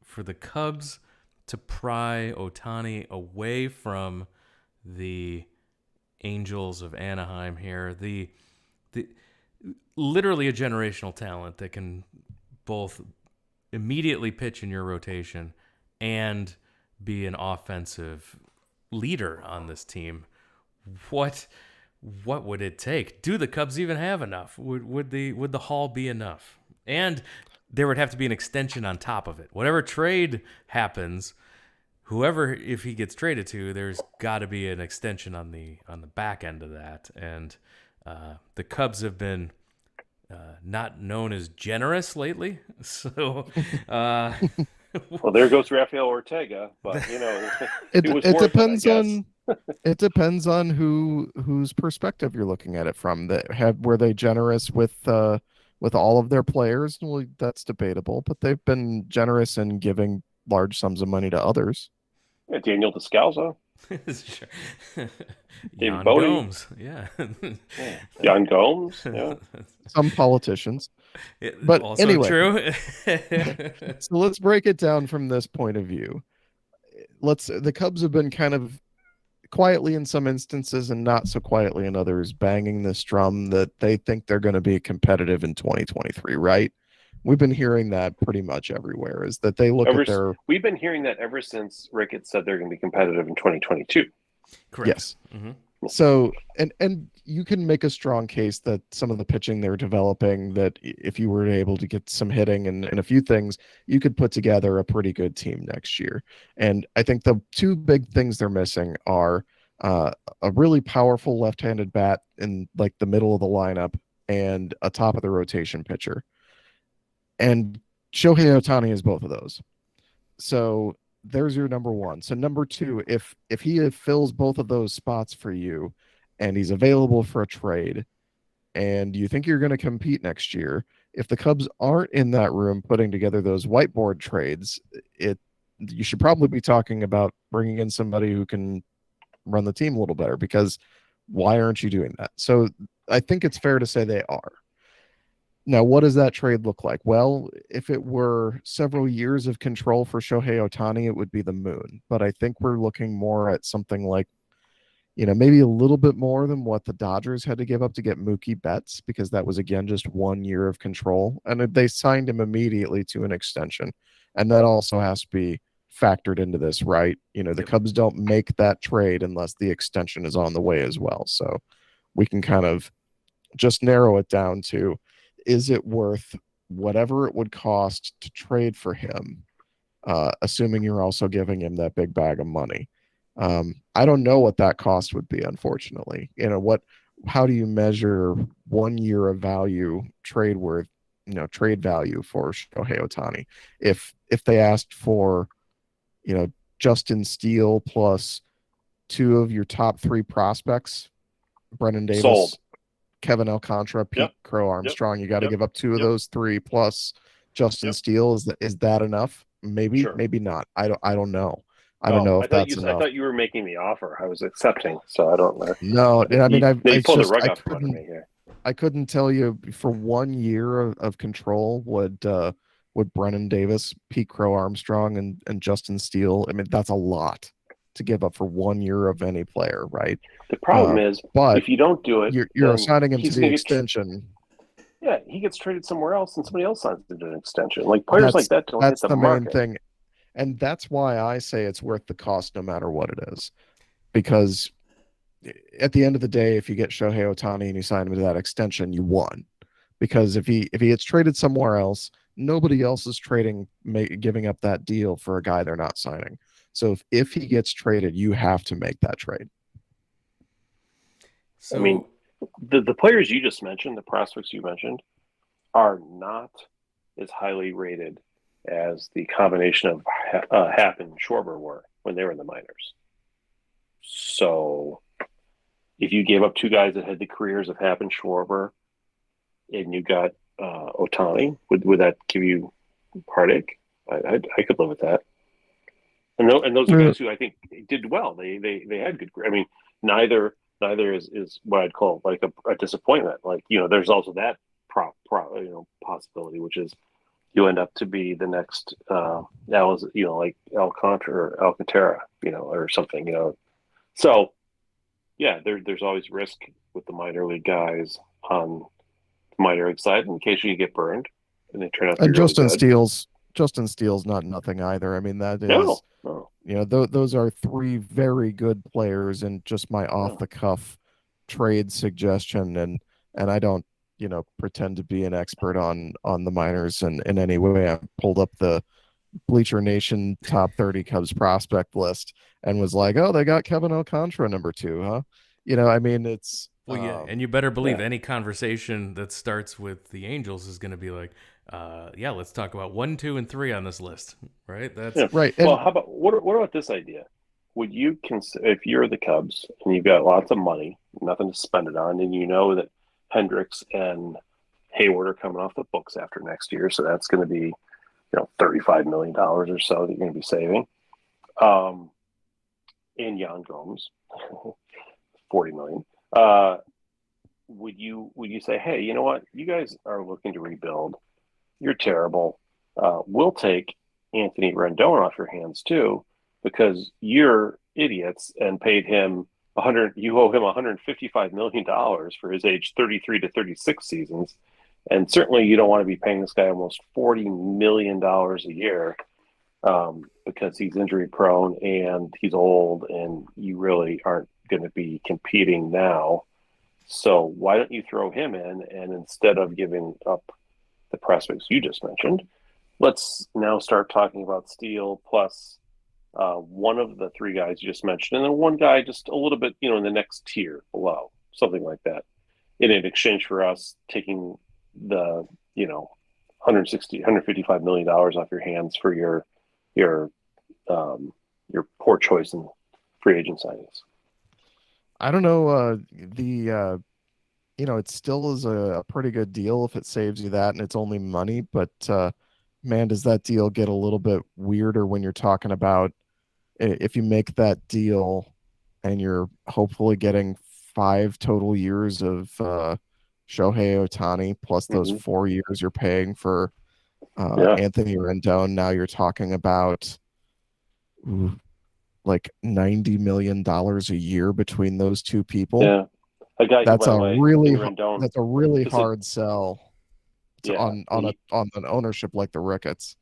for the Cubs to pry Ohtani away from the Angels of Anaheim here? The literally a generational talent that can both immediately pitch in your rotation and be an offensive leader on this team. What would it take? Do the Cubs even have enough? Would the haul be enough? And there would have to be an extension on top of it. Whatever trade happens, whoever, if he gets traded to, there's got to be an extension on the back end of that. And the Cubs have been not known as generous lately. So well, there goes Rafael Ortega, but it depends on it depends on whose perspective you're looking at it from. Were they generous with all of their players? Well, that's debatable, but they've been generous in giving large sums of money to others. Yeah, Daniel Descalzo. Sure. David Gomes. Yeah. Jan Gomes. Yeah. Some politicians. But also anyway, true. So let's break it down from this point of view. The Cubs have been kind of quietly in some instances and not so quietly in others, banging this drum that they think they're going to be competitive in 2023, right? We've been hearing that pretty much everywhere, is that they look at their... We've been hearing that ever since Ricketts said they're going to be competitive in 2022. Correct. Yes. Mm-hmm. So, and you can make a strong case that some of the pitching they're developing, that if you were able to get some hitting and a few things, you could put together a pretty good team next year. And I think the two big things they're missing are a really powerful left-handed bat in like the middle of the lineup and a top of the rotation pitcher. And Shohei Ohtani is both of those. So there's your number one. So number two, if he fills both of those spots for you and he's available for a trade and you think you're going to compete next year, if the Cubs aren't in that room putting together those whiteboard trades, it you should probably be talking about bringing in somebody who can run the team a little better, because why aren't you doing that? So I think it's fair to say they are. Now, what does that trade look like? Well, if it were several years of control for Shohei Ohtani, it would be the moon. But I think we're looking more at something like, maybe a little bit more than what the Dodgers had to give up to get Mookie Betts, because that was, again, just 1 year of control. And they signed him immediately to an extension. And that also has to be factored into this, right? The Cubs don't make that trade unless the extension is on the way as well. So we can kind of just narrow it down to, is it worth whatever it would cost to trade for him, assuming you're also giving him that big bag of money? I don't know what that cost would be, unfortunately. How do you measure 1 year of value, trade value for Shohei Ohtani? If they asked for, Justin Steele plus 2 of your top 3 prospects, Brennan Davis, Sold. Kevin Alcantara, Pete Crow Armstrong, you got to give up 2 of those 3 plus Justin Steele. Is that enough? Maybe, Sure. Maybe not. I don't know. I don't know if that's enough. I thought you were making the offer. I was accepting, so I don't know. No, I mean, they pulled the rug out from under me here. I couldn't tell you for 1 year of control would Brennan Davis, Pete Crow Armstrong, and Justin Steele. I mean, that's a lot to give up for 1 year of any player, right? The problem is, but if you don't do it, you're assigning him to the extension. Yeah, he gets traded somewhere else, and somebody else signs to do an extension. Like players like that don't hit the market. Main thing, and that's why I say it's worth the cost, no matter what it is, because at the end of the day, if you get Shohei Ohtani and you sign him to that extension, you won. Because if he gets traded somewhere else, nobody else is giving up that deal for a guy they're not signing. So if he gets traded, you have to make that trade. So, I mean, the players you just mentioned, the prospects you mentioned, are not as highly rated as the combination of Happ and Schwarber were when they were in the minors. So if you gave up 2 guys that had the careers of Happ and Schwarber, and you got Ohtani, would that give you heartache? I could live with that. And those are guys who I think did well. They had good. I mean, neither is what I'd call like a disappointment. Like, there's also that possibility, which is you end up to be the next like Alcantara, or something, So yeah, there's always risk with the minor league guys on the minor league side in case you get burned and they turn out to be Justin Steele's not nothing either. I mean, that is no. Those are 3 very good players, and just my off the cuff trade suggestion. And I don't, pretend to be an expert on the minors in any way. I pulled up the Bleacher Nation top 30 Cubs prospect list and was like, oh, they got Kevin Alcantara number 2, huh? I mean, it's and you better believe any conversation that starts with the Angels is going to be like, let's talk about 1, 2, and 3 on this list, right? That's right. Well, how about what about this idea? Would you consider, if you're the Cubs and you've got lots of money, nothing to spend it on, and you know that Hendricks and Hayward are coming off the books after next year, so that's going to be $35 million or so that you're going to be saving, and Yan Gomes, $40 million. Would you say, hey, you know what? You guys are looking to rebuild. You're terrible. We'll take Anthony Rendon off your hands too, because you're idiots and paid him you owe him $155 million for his age 33 to 36 seasons. And certainly you don't want to be paying this guy almost $40 million a year because he's injury prone and he's old and you really aren't going to be competing now. So why don't you throw him in, and instead of giving up the prospects you just mentioned, let's now start talking about Steele plus one of the three guys you just mentioned, and then one guy just a little bit, in the next tier below, something like that, in exchange for us taking the, $155 million off your hands for your poor choice in free agent signings. I don't know. It still is a pretty good deal if it saves you that and it's only money. But man, does that deal get a little bit weirder when you're talking about if you make that deal and you're hopefully getting 5 total years of Shohei Ohtani plus those 4 years you're paying for Anthony Rendon. Now you're talking about like $90 million a year between those two people. Yeah, a guy. That's a really hard sell on an ownership like the Ricketts.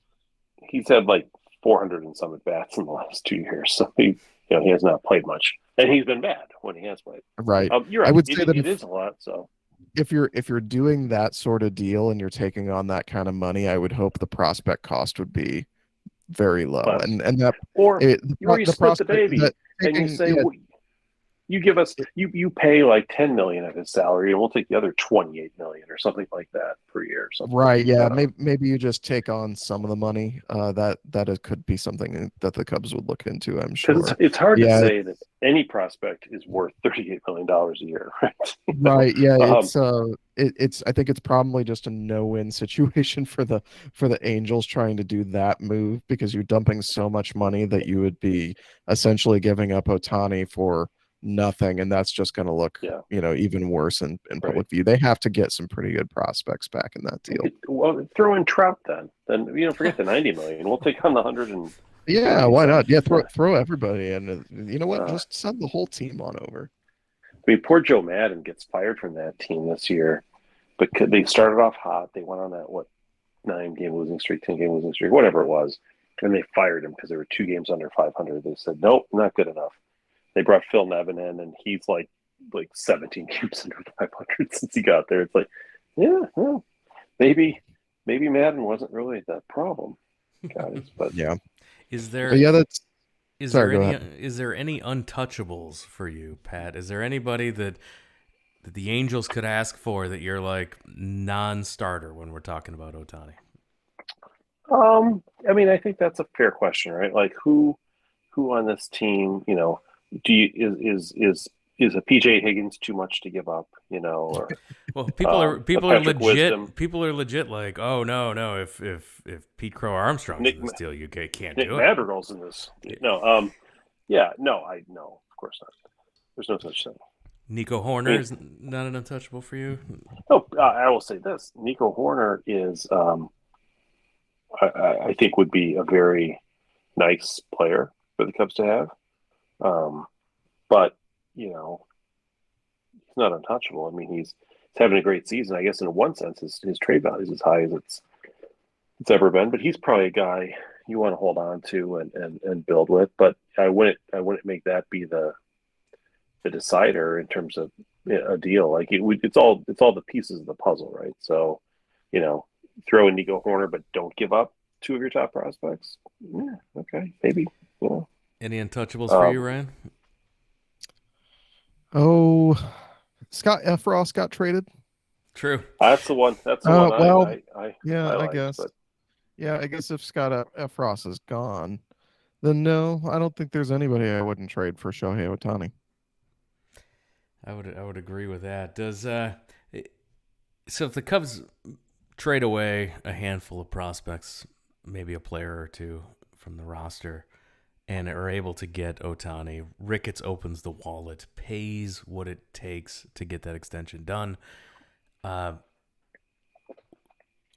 He's had like 400 and some at bats in the last 2 years, so he has not played much, and he's been bad when he has played. Right. You're right. I would say that it is a lot. So if you're doing that sort of deal and you're taking on that kind of money, I would hope the prospect cost would be very low, and that you split the baby and you say you give us you pay like $10 million of his salary and we'll take the other $28 million or something like that per year. Right? Yeah. Maybe you just take on some of the money. That it could be something that the Cubs would look into. I'm sure. It's hard to say that any prospect is worth $38 million a year, right? Right. Yeah. It's I think it's probably just a no-win situation for the Angels trying to do that move, because you're dumping so much money that you would be essentially giving up Ohtani for nothing, and that's just going to look even worse in public view. They have to get some pretty good prospects back in that deal. Well, throw in Trout then forget the $90 million. We'll take on the 100 and why not? Throw everybody in. You know what, just send the whole team on over. I mean, poor Joe Madden gets fired from that team this year, but they started off hot. They went on that 9-game losing streak, 10-game losing streak, whatever it was, and they fired him because they were 2 games under 500. They said nope, not good enough. They brought Phil Nevin in, and he's like 17 games under 500 since he got there. It's like, maybe Madden wasn't really that problem, guys. But yeah, is there any untouchables for you, Pat? Is there anybody that the Angels could ask for that you're like non-starter when we're talking about Ohtani? I mean, I think that's a fair question, right? Like who on this team, is a PJ Higgins too much to give up, or well, people are legit. Wisdom. People are legit like, oh no, if Pete Crow Armstrong's in this deal, you can't do it. Nick Madrigal's in this. No, of course not. There's no such thing. Nico Horner is not an untouchable for you. No, I will say this: Nico Horner is, I think, would be a very nice player for the Cubs to have. But he's not untouchable. I mean, he's having a great season. I guess in one sense, his trade value is as high as it's ever been. But he's probably a guy you want to hold on to and build with. But I wouldn't make that be the decider in terms of a deal. Like it's all the pieces of the puzzle, right? So throw in Nico Horner, but don't give up 2 of your top prospects. Yeah, okay, maybe. Any untouchables for you, Ryan? Oh, Scott Efros got traded. True. That's the one. That's the one. Well, I guess. But... Yeah, I guess if Scott Efros is gone, then no, I don't think there's anybody I wouldn't trade for Shohei Ohtani. I would agree with that. So if the Cubs trade away a handful of prospects, maybe a player or two from the roster, and are able to get Ohtani, Ricketts opens the wallet, pays what it takes to get that extension done. Are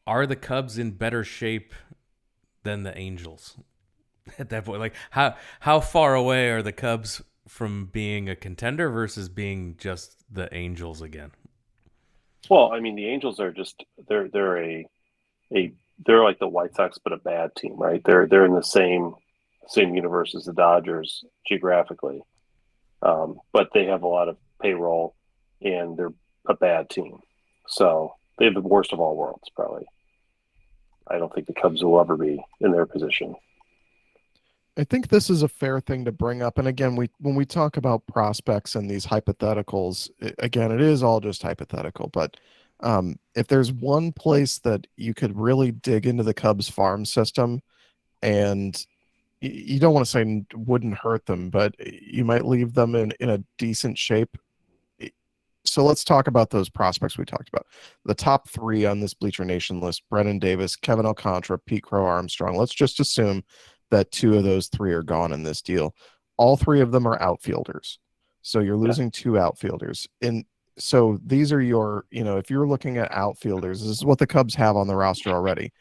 the Cubs in better shape than the Angels at that point? Like how far away are the Cubs from being a contender versus being just the Angels again? Well, I mean, the Angels are just they're like the White Sox, but a bad team, right? They're in the same universe as the Dodgers geographically. But they have a lot of payroll, and they're a bad team. So they have the worst of all worlds, probably. I don't think the Cubs will ever be in their position. I think this is a fair thing to bring up. And again, when we talk about prospects and these hypotheticals, again, it is all just hypothetical. But if there's one place that you could really dig into the Cubs farm system, and you don't want to say wouldn't hurt them, but you might leave them in a decent shape. So let's talk about those prospects we talked about. The top three on this Bleacher Nation list: Brennan Davis, Kevin Alcantara, Pete Crow Armstrong. Let's just assume that two of those three are gone in this deal. All three of them are outfielders. So you're losing two outfielders. And so these are your, if you're looking at outfielders, this is what the Cubs have on the roster already.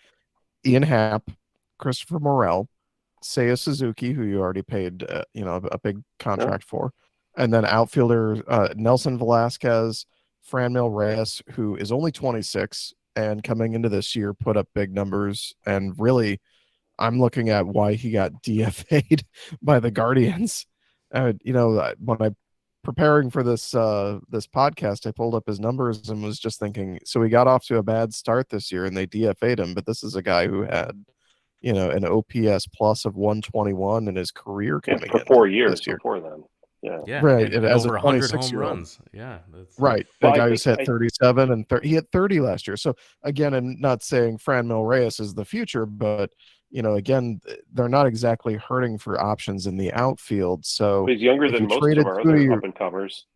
Ian Happ, Christopher Morel, Seiya Suzuki, who you already paid, a big contract for. And then outfielder Nelson Velasquez, Franmil Reyes, who is only 26 and coming into this year put up big numbers. And really, I'm looking at why he got DFA'd by the Guardians. When I preparing for this podcast, I pulled up his numbers and was just thinking, so he got off to a bad start this year and they DFA'd him. But this is a guy who had, an OPS plus of 121 in his career coming for in 4 years this year. before then. Yeah, right. and As over a 100 home 26-year-old. runs. Yeah, right. Well, The guy who's hit 37 and he hit 30 last year. So again, and not saying Franmil Reyes is the future, but again, they're not exactly hurting for options in the outfield. So he's younger than most of our other up and comers.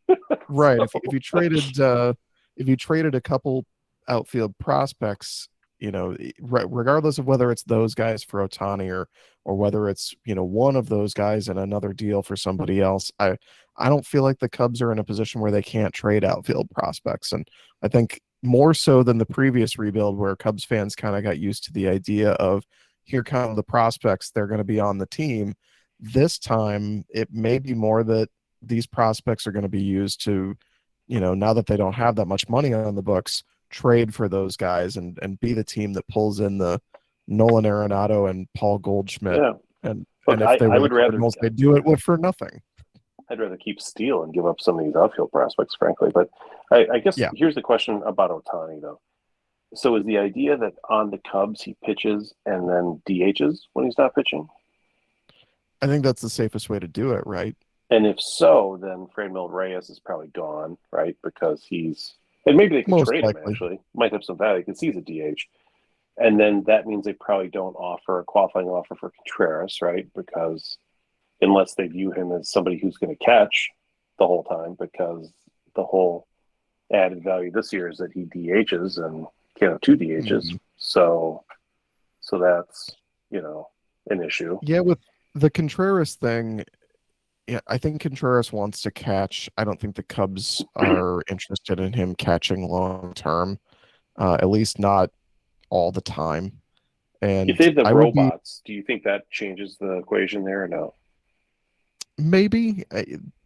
Right. So. If you traded a couple outfield prospects, regardless of whether it's those guys for Ohtani or whether it's one of those guys in another deal for somebody else, I don't feel like the Cubs are in a position where they can't trade outfield prospects. And I think more so than the previous rebuild, where Cubs fans kind of got used to the idea of here come the prospects, they're going to be on the team. This time, it may be more that these prospects are going to be used to, now that they don't have that much money on the books, trade for those guys and be the team that pulls in the Nolan Arenado and Paul Goldschmidt. Yeah. And if they were would the Cardinals, they'd do it for nothing. I'd rather keep Steele and give up some of these outfield prospects, frankly. But I guess here's the question about Ohtani, though. So is the idea that on the Cubs he pitches and then DHs when he's not pitching? I think that's the safest way to do it, right? And if so, then Franmil Reyes is probably gone, right? Because and maybe they can Most trade likely. him, actually. Might have some value because he's a DH. And then that means they probably don't offer a qualifying offer for Contreras, right? Because unless they view him as somebody who's going to catch the whole time, because the whole added value this year is that he DHs and can't have two DHs. Mm-hmm. So that's, an issue. Yeah, with the Contreras thing, I think Contreras wants to catch. I don't think the Cubs are interested in him catching long term, at least not all the time. And if they have the robots, do you think that changes the equation there or no? Maybe.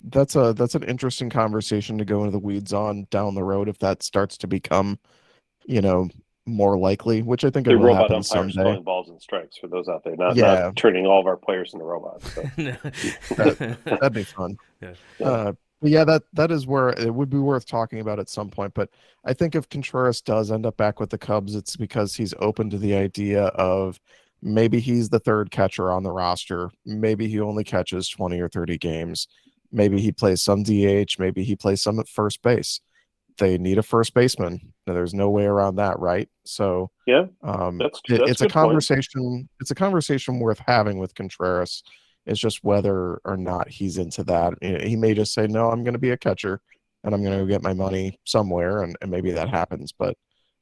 That's an interesting conversation to go into the weeds on down the road if that starts to become, more likely, which I think it will happen someday. Calling balls and strikes for those out there, not turning all of our players into robots. So. That'd be fun. That is where it would be worth talking about at some point. But I think if Contreras does end up back with the Cubs, it's because he's open to the idea of maybe he's the third catcher on the roster. Maybe he only catches 20 or 30 games. Maybe he plays some DH. Maybe he plays some at first base. They need a first baseman. Now, there's no way around that, right? So it's a conversation. Point. It's a conversation worth having with Contreras. It's just whether or not he's into that. He may just say, "No, I'm going to be a catcher, and I'm going to get my money somewhere," and maybe that happens. But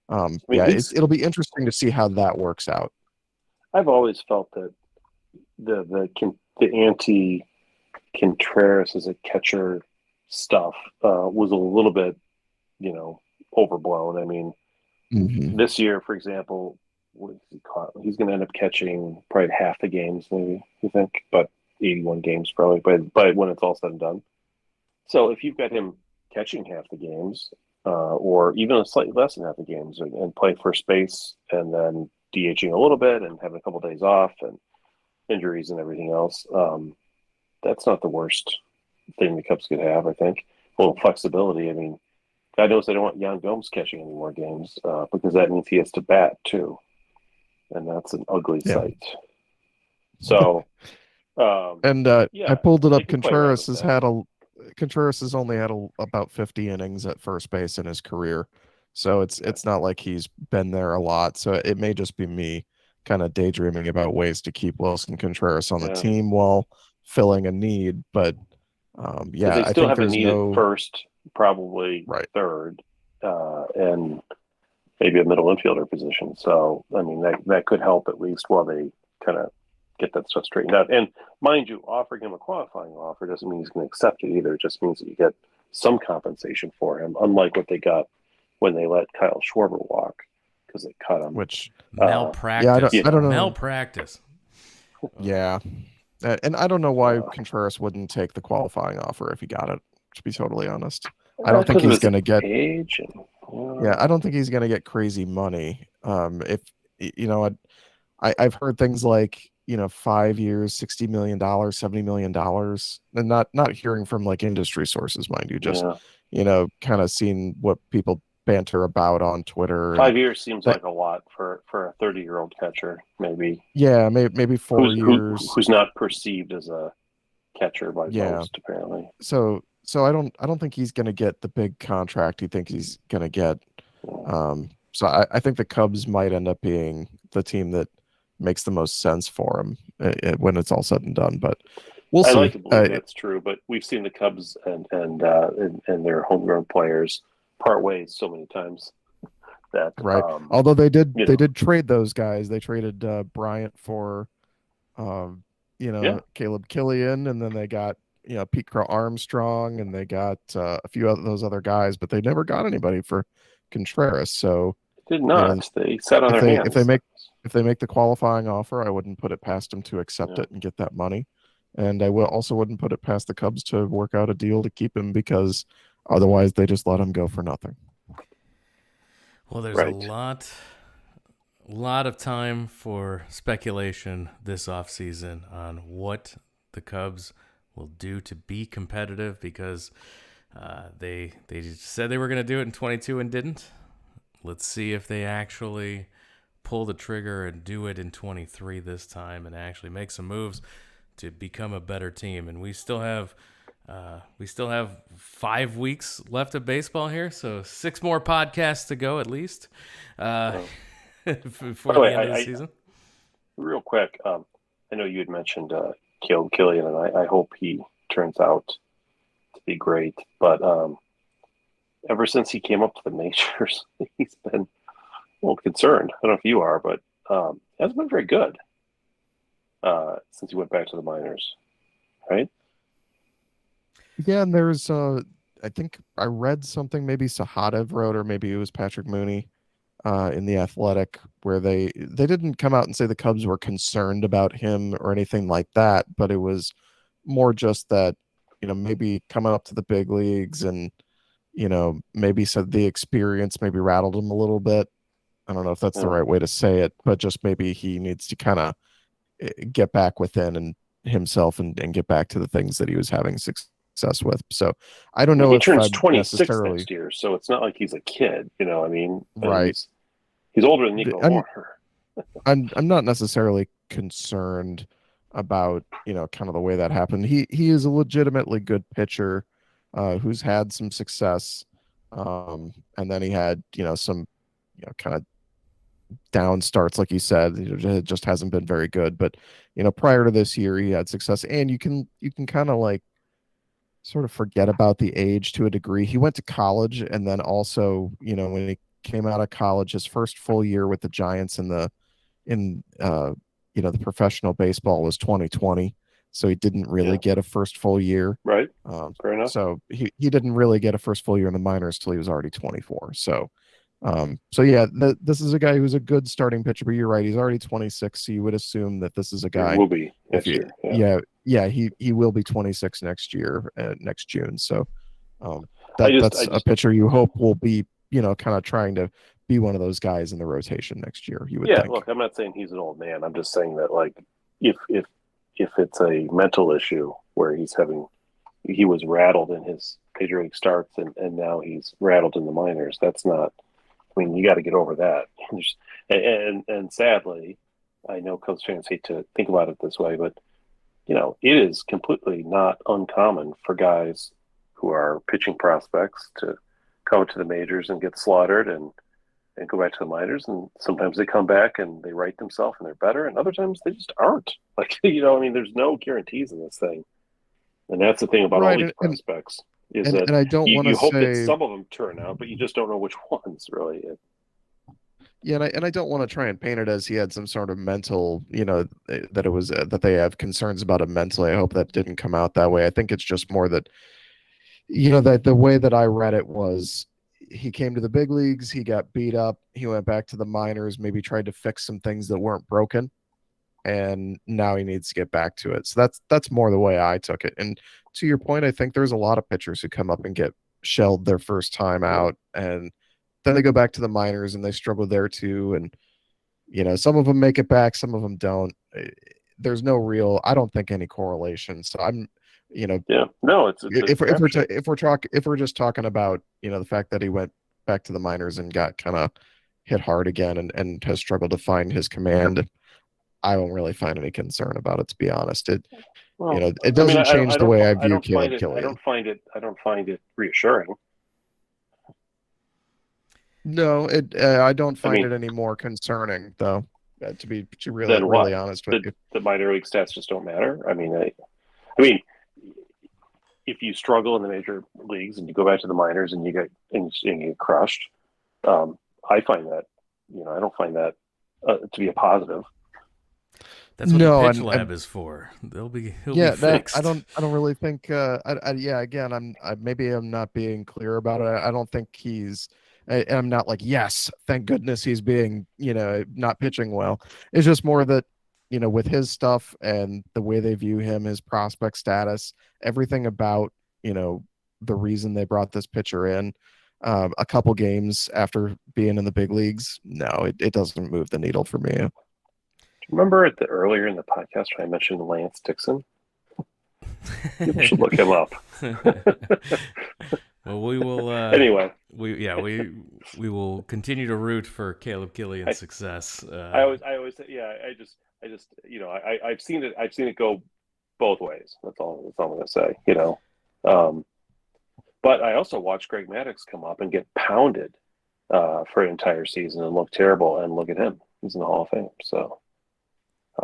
it'll be interesting to see how that works out. I've always felt that the anti-Contreras as a catcher stuff was a little bit, overblown. I mean, This year, for example, what is he caught? He's going to end up catching probably half the games, maybe, you think, but 81 games probably by when it's all said and done. So if you've got him catching half the games, or even slightly less than half the games, and play first base, and then DHing a little bit and having a couple of days off and injuries and everything else, that's not the worst thing the Cubs could have, I think. A little flexibility. I mean, God knows they don't want Yan Gomes catching any more games because that means he has to bat too. And that's an ugly sight. So, and I pulled it up. Contreras has only had about 50 innings at first base in his career. So it's not like he's been there a lot. So it may just be me kind of daydreaming about ways to keep Wilson Contreras on the team while filling a need. But they still have a need at first, probably third, and maybe a middle infielder position. So I mean that could help at least while they kind of get that stuff straightened out. And mind you, offering him a qualifying offer doesn't mean he's going to accept it either. It just means that you get some compensation for him, unlike what they got when they let Kyle Schwarber walk because they cut him. Which malpractice. I don't know. Malpractice. Yeah. And I don't know why Contreras wouldn't take the qualifying offer if he got it, to be totally honest. I don't think he's going to get age. I don't think he's going to get crazy money. If you know, I've heard things like 5 years, $60 million, $70 million, and not hearing from like industry sources, mind you, just kind of seeing what people banter about on Twitter. 5 years seems like a lot for a 30-year-old catcher, maybe. Yeah, maybe 4 years. Who's not perceived as a catcher by most, apparently. So I don't think he's going to get the big contract he thinks he's going to get. So I think the Cubs might end up being the team that makes the most sense for him when it's all said and done. But we'll see. I like to believe that's true, but we've seen the Cubs and their homegrown players part ways so many times that although they did trade those guys. They traded Bryant for Caleb Killian, and then they got Pete Crow Armstrong, and they got a few of those other guys, but they never got anybody for Contreras. So did not. They sat on their hands. If they make the qualifying offer, I wouldn't put it past them to accept it and get that money. And I wouldn't put it past the Cubs to work out a deal to keep him, because otherwise they just let him go for nothing. Well, there's a lot of time for speculation this offseason on what the Cubs will do to be competitive, because they said they were going to do it in 22 and didn't. Let's see if they actually pull the trigger and do it in 23 this time and actually make some moves to become a better team. And we still have 5 weeks left of baseball here, so 6 more podcasts to go at least before the end of the season. Real quick, I know you had mentioned Caleb Killian, and I hope he turns out to be great. But ever since he came up to the majors, he's been a little concerned. I don't know if you are, but he hasn't been very good since he went back to the minors, right? Yeah, and there's I think I read something, maybe Sahadev wrote, or maybe it was Patrick Mooney in The Athletic, where they didn't come out and say the Cubs were concerned about him or anything like that, but it was more just that, maybe coming up to the big leagues and, maybe said the experience maybe rattled him a little bit. I don't know if that's the right way to say it, but just maybe he needs to kind of get back within and himself and get back to the things that he was having success with. So I don't know he if turns 26 next year, so it's not like he's a kid, I mean, right? He's older than Nico Warner. I'm not necessarily concerned about kind of the way that happened. He is a legitimately good pitcher who's had some success, and then he had some kind of down starts, like you said. It just hasn't been very good. But prior to this year, he had success, and you can kind of like sort of forget about the age to a degree. He went to college, and then also when he came out of college, his first full year with the Giants in the professional baseball was 2020. So he didn't really get a first full year. Right. Fair enough. So he didn't really get a first full year in the minors till he was already 24. So this is a guy who's a good starting pitcher, but you're right, he's already 26. So you would assume that this is a guy. He will be next year. He will be 26 next year, next June. So that's a pitcher you hope will be, kind of trying to be one of those guys in the rotation next year. You would think. Look, I'm not saying he's an old man. I'm just saying that, like, if it's a mental issue where he's having he was rattled in his major league starts, and now he's rattled in the minors. That's not. I mean, you got to get over that. And sadly, I know Cubs fans hate to think about it this way, but it is completely not uncommon for guys who are pitching prospects to come to the majors and get slaughtered and go back to the minors. And sometimes they come back and they right themselves and they're better. And other times they just aren't. Like, I mean, there's no guarantees in this thing. And that's the thing about all these prospects is that I don't want to you hope that say some of them turn out, but you just don't know which ones really. Yeah, and I don't want to try and paint it as he had some sort of mental, that it was that they have concerns about him mentally. I hope that didn't come out that way. I think it's just more that, that the way that I read it was he came to the big leagues, he got beat up, he went back to the minors, maybe tried to fix some things that weren't broken, and now he needs to get back to it. So that's more the way I took it. And to your point, I think there's a lot of pitchers who come up and get shelled their first time out, and then they go back to the minors and they struggle there too. And some of them make it back, some of them don't. There's no real, I don't think, any correlation. So I'm, yeah, no, it's if we're just talking about the fact that he went back to the minors and got kind of hit hard again and has struggled to find his command, I don't really find any concern about it, to be honest. It doesn't change the way I view Caleb Killian. I don't find it reassuring. No, I don't find it any more concerning, though. To be really honest with you, the minor league stats just don't matter. I mean, if you struggle in the major leagues and you go back to the minors and you get crushed, I find that I don't find that to be a positive. That's what the pitch lab is for. He'll be fixed. I don't really think. Again, maybe I'm not being clear about it. I don't think I'm not like, yes, thank goodness he's being, not pitching well. It's just more that, with his stuff and the way they view him, his prospect status, everything about, the reason they brought this pitcher in, a couple games after being in the big leagues, no, it doesn't move the needle for me. Remember earlier in the podcast when I mentioned Lance Dixon? You should look him up. Well, we will. Anyway, we will continue to root for Caleb Killian's success. I've seen it. I've seen it go both ways. That's all I'm going to say. But I also watched Greg Maddux come up and get pounded for an entire season and look terrible. And look at him; he's in the Hall of Fame. So.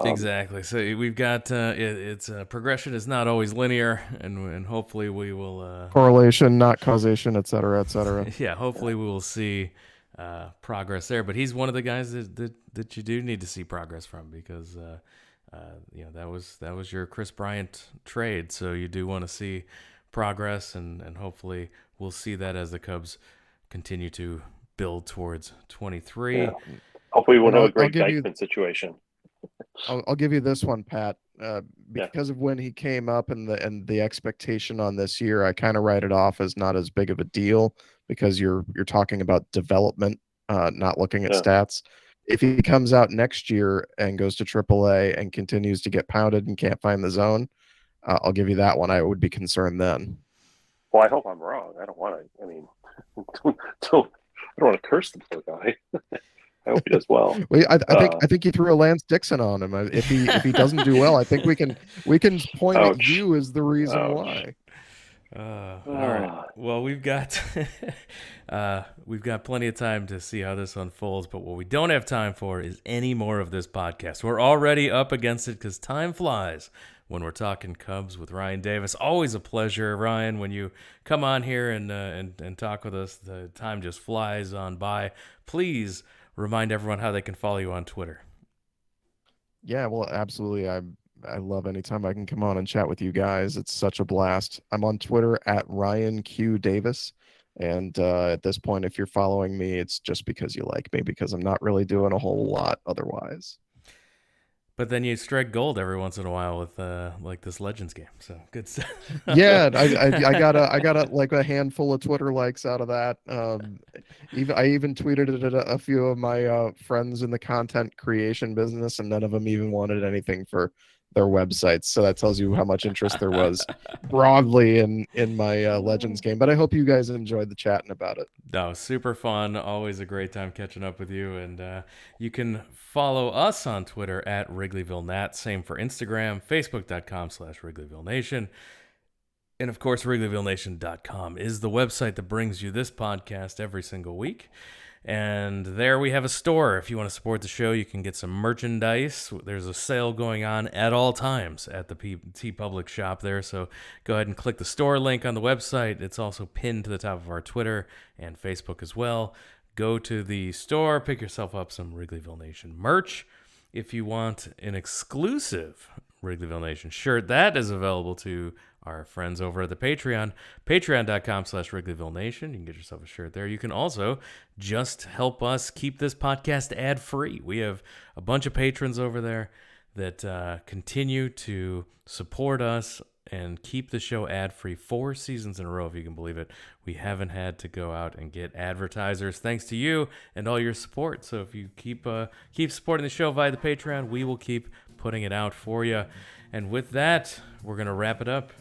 Exactly. So we've got it's progression is not always linear, and hopefully we will correlation, not causation, et cetera, et cetera. Yeah, hopefully we will see progress there. But he's one of the guys that you do need to see progress from because that was your Chris Bryant trade, so you do want to see progress, and hopefully we'll see that as the Cubs continue to build towards 23. Yeah. Hopefully we'll have a great Dykeman situation. I'll give you this one, Pat. Because of when he came up and the expectation on this year, I kind of write it off as not as big of a deal because you're talking about development, not looking at stats. If he comes out next year and goes to AAA and continues to get pounded and can't find the zone, I'll give you that one. I would be concerned then. Well, I hope I'm wrong. I don't want to. I mean, I don't want to curse the poor guy. I hope he does well. I think you threw a Lance Dixon on him. If he doesn't do well, I think we can point at you as the reason why. All right. Well, we've got plenty of time to see how this unfolds, but what we don't have time for is any more of this podcast. We're already up against it because time flies when we're talking Cubs with Ryan Davis. Always a pleasure, Ryan, when you come on here and talk with us. The time just flies on by. Please remind everyone how they can follow you on Twitter. Yeah, well, absolutely. I love anytime I can come on and chat with you guys. It's such a blast. I'm on Twitter at Ryan Q Davis. And at this point, if you're following me, it's just because you like me, because I'm not really doing a whole lot otherwise. But then you strike gold every once in a while with like this Legends game. So good stuff. Yeah, I got like a handful of Twitter likes out of that. I even tweeted it at a few of my friends in the content creation business, and none of them even wanted anything for their websites. So that tells you how much interest there was broadly in my Legends game. But I hope you guys enjoyed the chatting about it. No, super fun. Always a great time catching up with you. And you can follow us on Twitter at WrigleyvilleNat. Same for Instagram, Facebook.com/WrigleyvilleNation. And of course, WrigleyvilleNation.com is the website that brings you this podcast every single week. And there we have a store. If you want to support the show, you can get some merchandise. There's a sale going on at all times at the TeePublic shop there. So go ahead and click the store link on the website. It's also pinned to the top of our Twitter and Facebook as well. Go to the store, pick yourself up some Wrigleyville Nation merch. If you want an exclusive Wrigleyville Nation shirt, that is available to our friends over at the Patreon, patreon.com/Wrigleyville Nation. You can get yourself a shirt there. You can also just help us keep this podcast ad-free. We have a bunch of patrons over there that continue to support us and keep the show ad-free 4 seasons in a row, if you can believe it. We haven't had to go out and get advertisers thanks to you and all your support. So if you keep supporting the show via the Patreon, we will keep putting it out for you. And with that, we're going to wrap it up.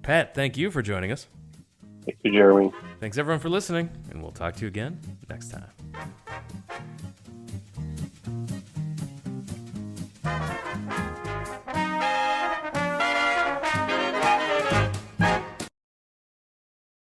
Pat, thank you for joining us. Thank you, Jeremy. Thanks, everyone, for listening, and we'll talk to you again next time.